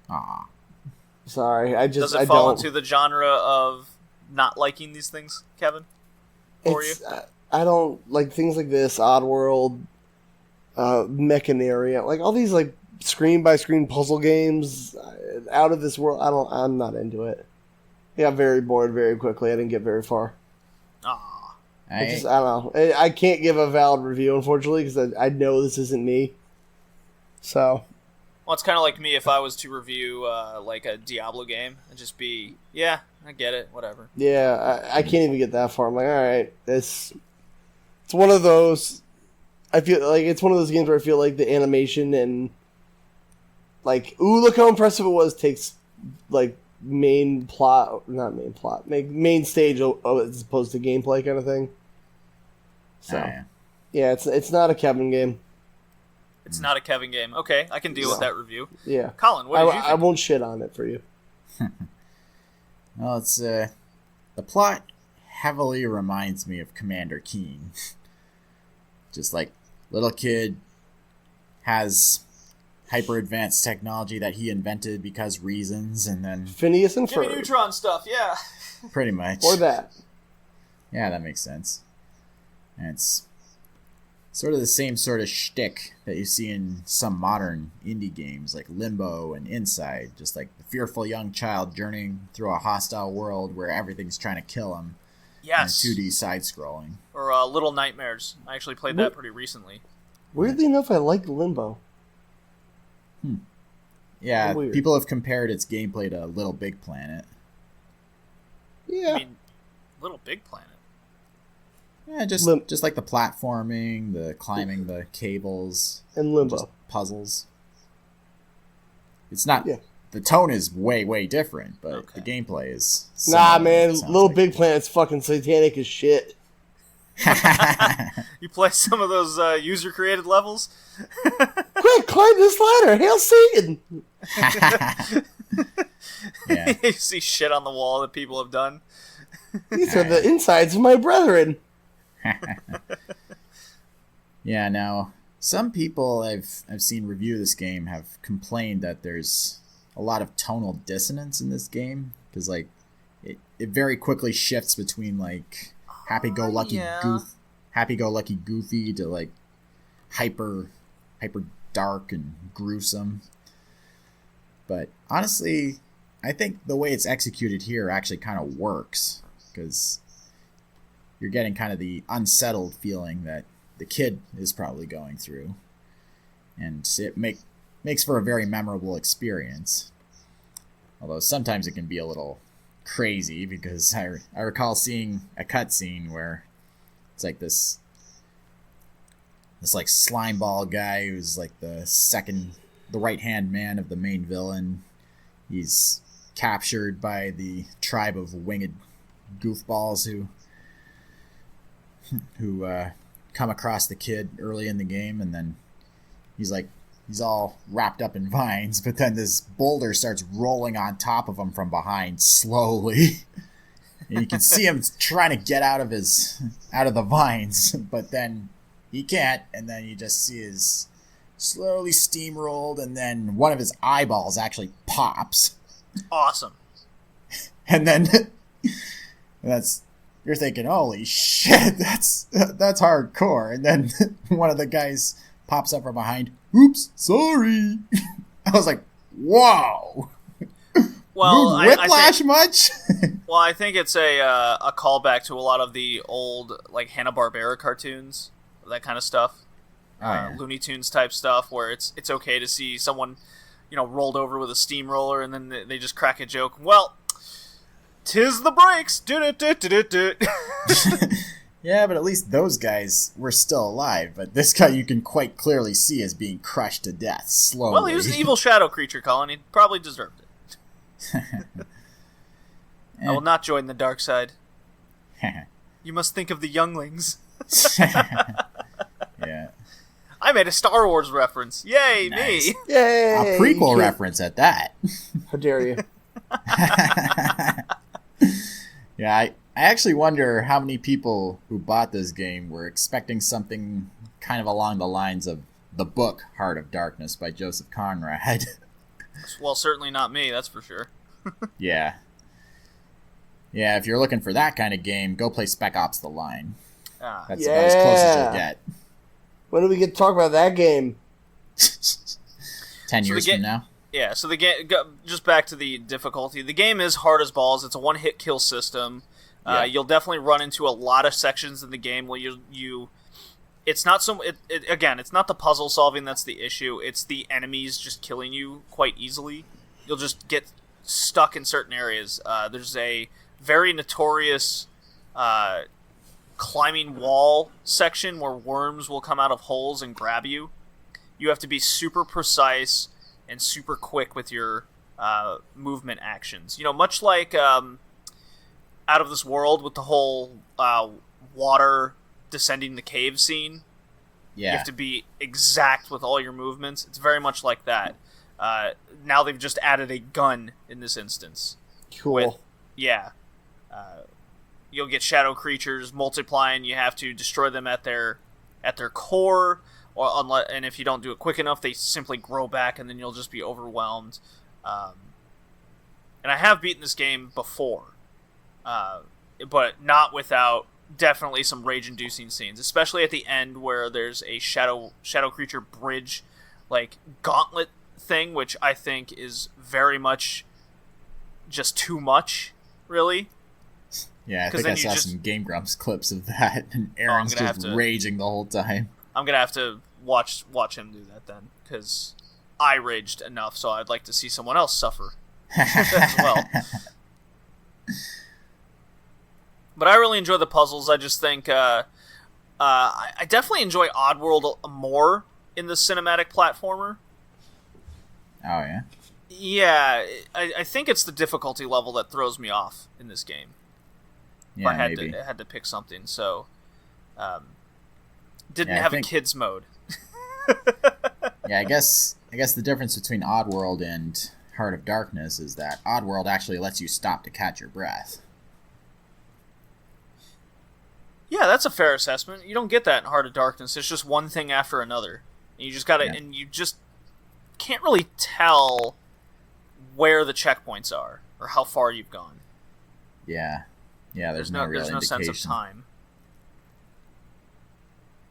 Aw. Sorry, I Does just it fall don't. into the genre of not liking these things, Kevin? For you? I don't like things like this, Oddworld, Mechanaria, like all these like screen by screen puzzle games, out of this world. I'm not into it. I got very bored very quickly. I didn't get very far. Aw. I don't know. I can't give a valid review, unfortunately, because I know this isn't me. So. Well, it's kind of like me if I was to review like a Diablo game and just be, yeah, I get it, whatever. Yeah, I can't even get that far. I'm like, all right, it's one of those. I feel like it's one of those games where I feel like the animation and like, ooh, look how impressive it was takes like main stage as opposed to gameplay kind of thing. So yeah, it's not a Kevin game. It's not a Kevin game. Okay, I can deal with that review. Yeah, Colin, what did you think? I won't shit on it for you. Well, it's the plot heavily reminds me of Commander Keen. Just like little kid has hyper advanced technology that he invented because reasons, and then Phineas and Jimmy Ferb, Neutron stuff, yeah. pretty much. or that. Yeah, that makes sense. And it's sort of the same sort of shtick that you see in some modern indie games like Limbo and Inside. Just like the fearful young child journeying through a hostile world where everything's trying to kill him. Yes. And 2D side-scrolling. Or Little Nightmares. I actually played that pretty recently. Weirdly enough, I like Limbo. Yeah, Weird. people have compared its gameplay to Little Big Planet. Yeah. I mean, Little Big Planet. Yeah, just like the platforming, the climbing the cables, and Limbo. just puzzles. It's not. Yeah. The tone is way, way different, but Okay. the gameplay is. Nah, similar, man, it sounds Little like. Big Planet's fucking satanic as shit. You play some of those user-created levels? Quick, climb this ladder! Hail Satan! Yeah. You see shit on the wall that people have done. These are the insides of my brethren. Yeah. Now, some people I've seen review this game have complained that there's a lot of tonal dissonance in this game because like it very quickly shifts between like happy-go-lucky yeah. happy-go-lucky goofy to like hyper dark and gruesome. But honestly, I think the way it's executed here actually kind of works because you're getting kind of the unsettled feeling that the kid is probably going through, and it makes for a very memorable experience. Although sometimes it can be a little crazy because I recall seeing a cutscene where it's like this like slime ball guy who's like the right hand man of the main villain. He's captured by the tribe of winged goofballs who come across the kid early in the game, and then he's all wrapped up in vines, but then this boulder starts rolling on top of him from behind slowly. And you can see him trying to get out of the vines, but then he can't, and then you just see his slowly steamrolled, and then one of his eyeballs actually pops. Awesome. And then you're thinking, holy shit, that's hardcore. And then one of the guys pops up from behind. Oops, sorry. I was like, whoa. Well, Mood whiplash much? Well, I think it's a callback to a lot of the old like Hanna-Barbera cartoons, that kind of stuff. Oh, yeah. Looney Tunes type stuff, where it's okay to see someone, rolled over with a steamroller, and then they just crack a joke. Well, 'tis the breaks. Yeah, but at least those guys were still alive. But this guy you can quite clearly see as being crushed to death slowly. Well, he was an evil shadow creature, Colin. He probably deserved it. I will not join the dark side. You must think of the younglings. Yeah. I made a Star Wars reference. Yay, Nice. me! Yay! A prequel reference at that. How dare you? Yeah, I actually wonder how many people who bought this game were expecting something kind of along the lines of the book Heart of Darkness by Joseph Conrad. Well, certainly not me, that's for sure. Yeah. Yeah, if you're looking for that kind of game, go play Spec Ops The Line. Ah. That's about as close as Yeah. you'll get. When do we get to talk about that game? 10 So years the from now. Yeah, so the game, just back to the difficulty. The game is hard as balls. It's a one-hit kill system. Yeah. You'll definitely run into a lot of sections in the game where it's not again, it's not the puzzle solving that's the issue. It's the enemies just killing you quite easily. You'll just get stuck in certain areas. There's a very notorious climbing wall section where worms will come out of holes and grab you. You have to be super precise and super quick with your movement actions. Much like Out of This World with the whole water descending the cave scene. Yeah. You have to be exact with all your movements. It's very much like that. Now they've just added a gun in this instance. Cool. You'll get shadow creatures multiplying. You have to destroy them at their core, and if you don't do it quick enough, they simply grow back, and then you'll just be overwhelmed. And I have beaten this game before, but not without definitely some rage-inducing scenes, especially at the end where there's a shadow creature bridge, like gauntlet thing, which I think is very much just too much, really. Yeah, I 'Cause think I then you saw just- some Game Grumps clips of that, and Aaron's gonna just have to- raging the whole time. I'm gonna have to watch him do that then, because I raged enough, so I'd like to see someone else suffer as well. But I really enjoy the puzzles. I just think I definitely enjoy Oddworld more in the cinematic platformer. Oh, yeah? Yeah, I think it's the difficulty level that throws me off in this game. Yeah, I maybe. had to pick something, so didn't Yeah, I have think- a kids mode. Yeah, I guess the difference between Oddworld and Heart of Darkness is that Oddworld actually lets you stop to catch your breath. Yeah, that's a fair assessment. You don't get that in Heart of Darkness. It's just one thing after another. And you just gotta, Yeah. and you just can't really tell where the checkpoints are or how far you've gone. Yeah. Yeah, there's no real there's no indication. sense of time.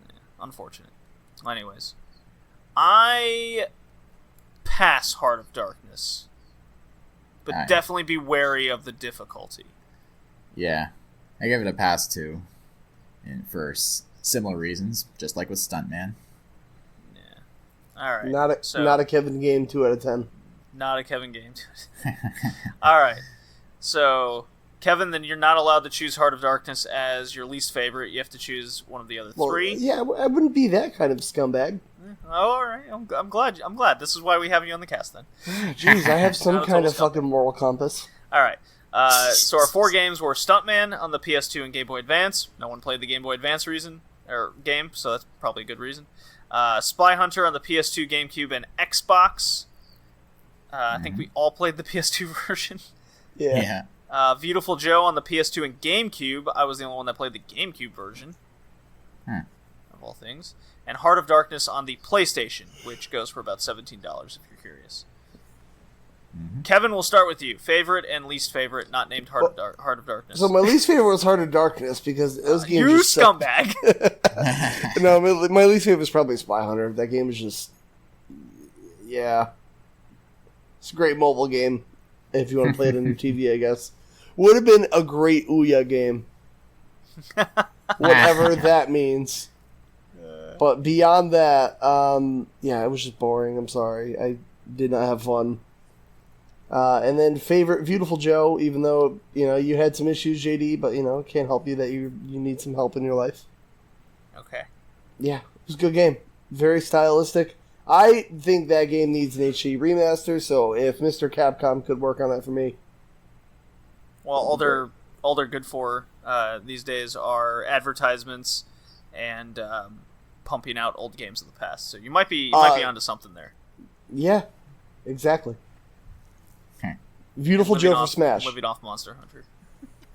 Yeah, unfortunate. Anyways, I pass Heart of Darkness, but Alright. definitely be wary of the difficulty. Yeah. I give it a pass, too. And for similar reasons, just like with Stuntman. All right, Not a Kevin game. 2 out of 10. Not a Kevin game. All right. So, Kevin, then you're not allowed to choose Heart of Darkness as your least favorite. You have to choose one of the other Well, three. yeah, I wouldn't be that kind of scumbag. Oh, all right. I'm glad. I'm glad. This is why we have you on the cast then. Jeez, I have some Not a kind total of fucking moral compass. All right. So our 4 games were Stuntman on the PS2 and Game Boy Advance. No one played the Game Boy Advance game, so that's probably a good reason. Spy Hunter on the PS2, GameCube, and Xbox. I think we all played the PS2 version. Yeah. Viewtiful Joe on the PS2 and GameCube. I was the only one that played the GameCube version. Of all things. And Heart of Darkness on the PlayStation, which goes for about $17 if you're curious. Kevin, we'll start with you. Favorite and least favorite, not named Heart of Darkness. So my least favorite was Heart of Darkness because those games. You just suck. scumbag! No, my least favorite was probably Spy Hunter. That game was just. Yeah. It's a great mobile game. If you want to play it on your TV, I guess. Would have been a great Ouya game. Whatever that means. But beyond that, yeah, it was just boring. I'm sorry. I did not have fun. And then favorite, Viewtiful Joe, even though, you had some issues, JD, but, it can't help you that you need some help in your life. Okay. Yeah, it was a good game. Very stylistic. I think that game needs an HD remaster, so if Mr. Capcom could work on that for me. Well, all they're good for these days are advertisements and pumping out old games of the past. So you might be onto something there. Yeah, exactly. Okay. Viewtiful Living Joe for off- Smash. Living off Monster Hunter.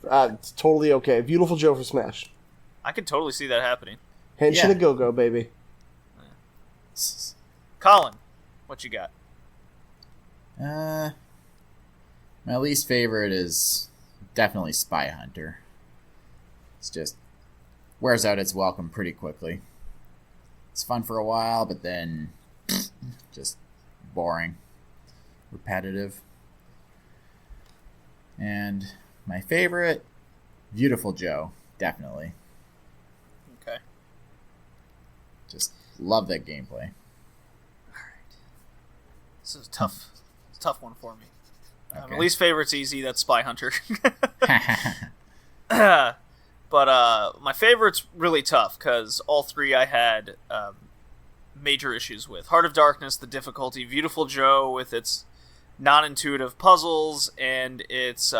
It's totally okay. Beautiful Joe for Smash. I could totally see that happening. Henshin a go-go, baby. Colin, what you got? My least favorite is definitely Spy Hunter. It's just wears out its welcome pretty quickly. It's fun for a while, but then just boring, repetitive. And my favorite, Viewtiful Joe, definitely. Okay. Just love that gameplay. This is tough. It's a tough one for me. My least favorite's easy. That's Spy Hunter. But my favorite's really tough because all three I had major issues with. Heart of Darkness, the difficulty. Viewtiful Joe with its non-intuitive puzzles and its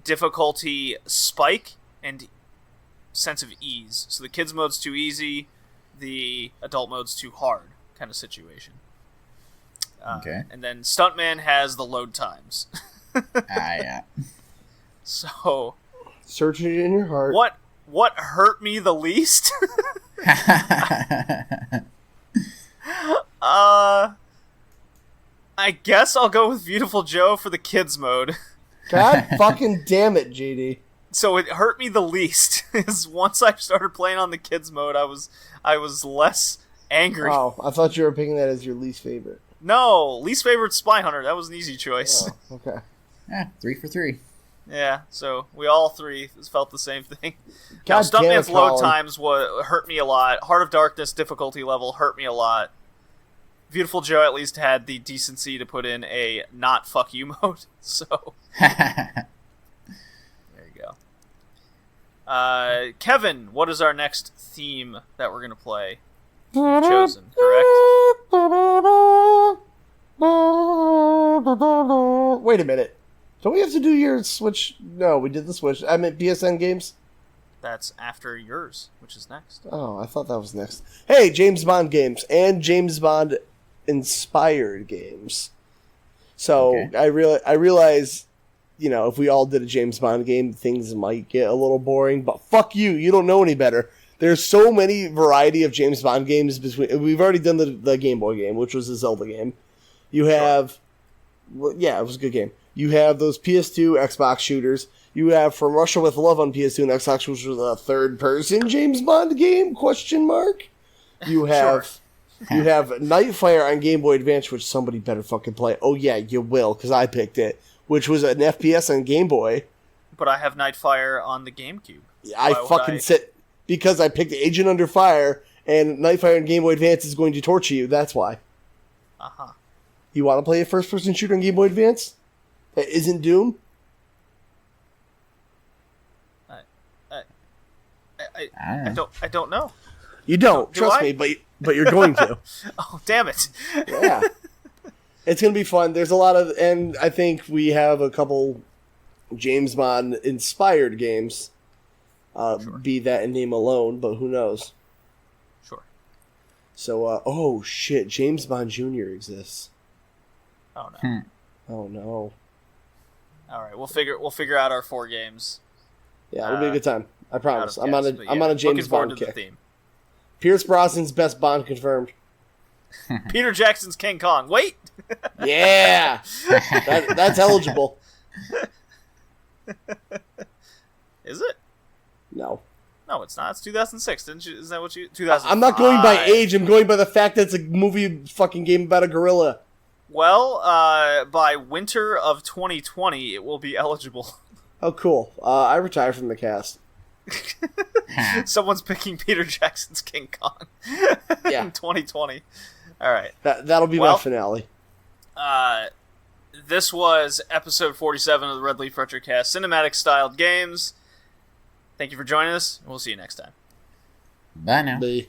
difficulty spike and sense of ease. So the kids mode's too easy, the adult mode's too hard kind of situation. Okay. And then Stuntman has the load times. Yeah. So Search it in your heart. What hurt me the least? I guess I'll go with Viewtiful Joe for the kids mode. God fucking damn it, JD. So it hurt me the least is once I started playing on the kids mode, I was less angry. Oh, I thought you were picking that as your least favorite. No, least favorite Spy Hunter. That was an easy choice. Oh, okay. 3 for 3. Yeah, so we all three felt the same thing. God Now, damn it, Stuntman's load Colin. times hurt me a lot. Heart of Darkness difficulty level hurt me a lot. Viewtiful Joe at least had the decency to put in a not fuck you mode. So there you go. Kevin, what is our next theme that we're gonna play? Chosen, correct? Wait a minute. Don't we have to do your Switch? No, we did the Switch. I meant PSN games. That's after yours, which is next. Oh, I thought that was next. Hey, James Bond games and James Bond inspired games. So Okay. I realize, if we all did a James Bond game, things might get a little boring. But fuck you, you don't know any better. There's so many variety of James Bond games between. We've already done the Game Boy game, which was a Zelda game. You have, well, yeah, it was a good game. You have those PS2 Xbox shooters. You have From Russia with Love on PS2 and Xbox, which was a third-person James Bond game? Question mark. You have you have Nightfire on Game Boy Advance, which somebody better fucking play. Oh yeah, you will, because I picked it, which was an FPS on Game Boy. But I have Nightfire on the GameCube. I fucking sit because I picked Agent Under Fire, and Nightfire on Game Boy Advance is going to torture you. That's why. Uh-huh. You want to play a first-person shooter on Game Boy Advance that isn't Doom? I don't know. You don't. Do Trust I? me, but you're going to. Oh, damn it. Yeah. It's going to be fun. There's a lot of... And I think we have a couple James Bond-inspired games. Sure. Be that in name alone, but who knows? Sure. So, oh shit, James Bond Jr. exists. Oh, no. Oh no. All right, we'll figure out our 4 games. Yeah, it'll be a good time. I promise. out of I'm on guess, a but I'm yeah, on a James looking forward Bond to the kick. theme. Pierce Brosnan's best Bond confirmed. Peter Jackson's King Kong. Wait. Yeah, that's eligible. Is it? No, No, it's not. It's 2006. Didn't you? Is that what you? 2005. I'm not going by age. I'm going by the fact that it's a movie fucking game about a gorilla. Well, by winter of 2020, it will be eligible. Oh, cool. I retire from the cast. Someone's picking Peter Jackson's King Kong Yeah. in 2020. All right. That'll be my finale. This was episode 47 of the Red Leaf Retrocast, cinematic-styled games. Thank you for joining us, and we'll see you next time. Bye now. Bye.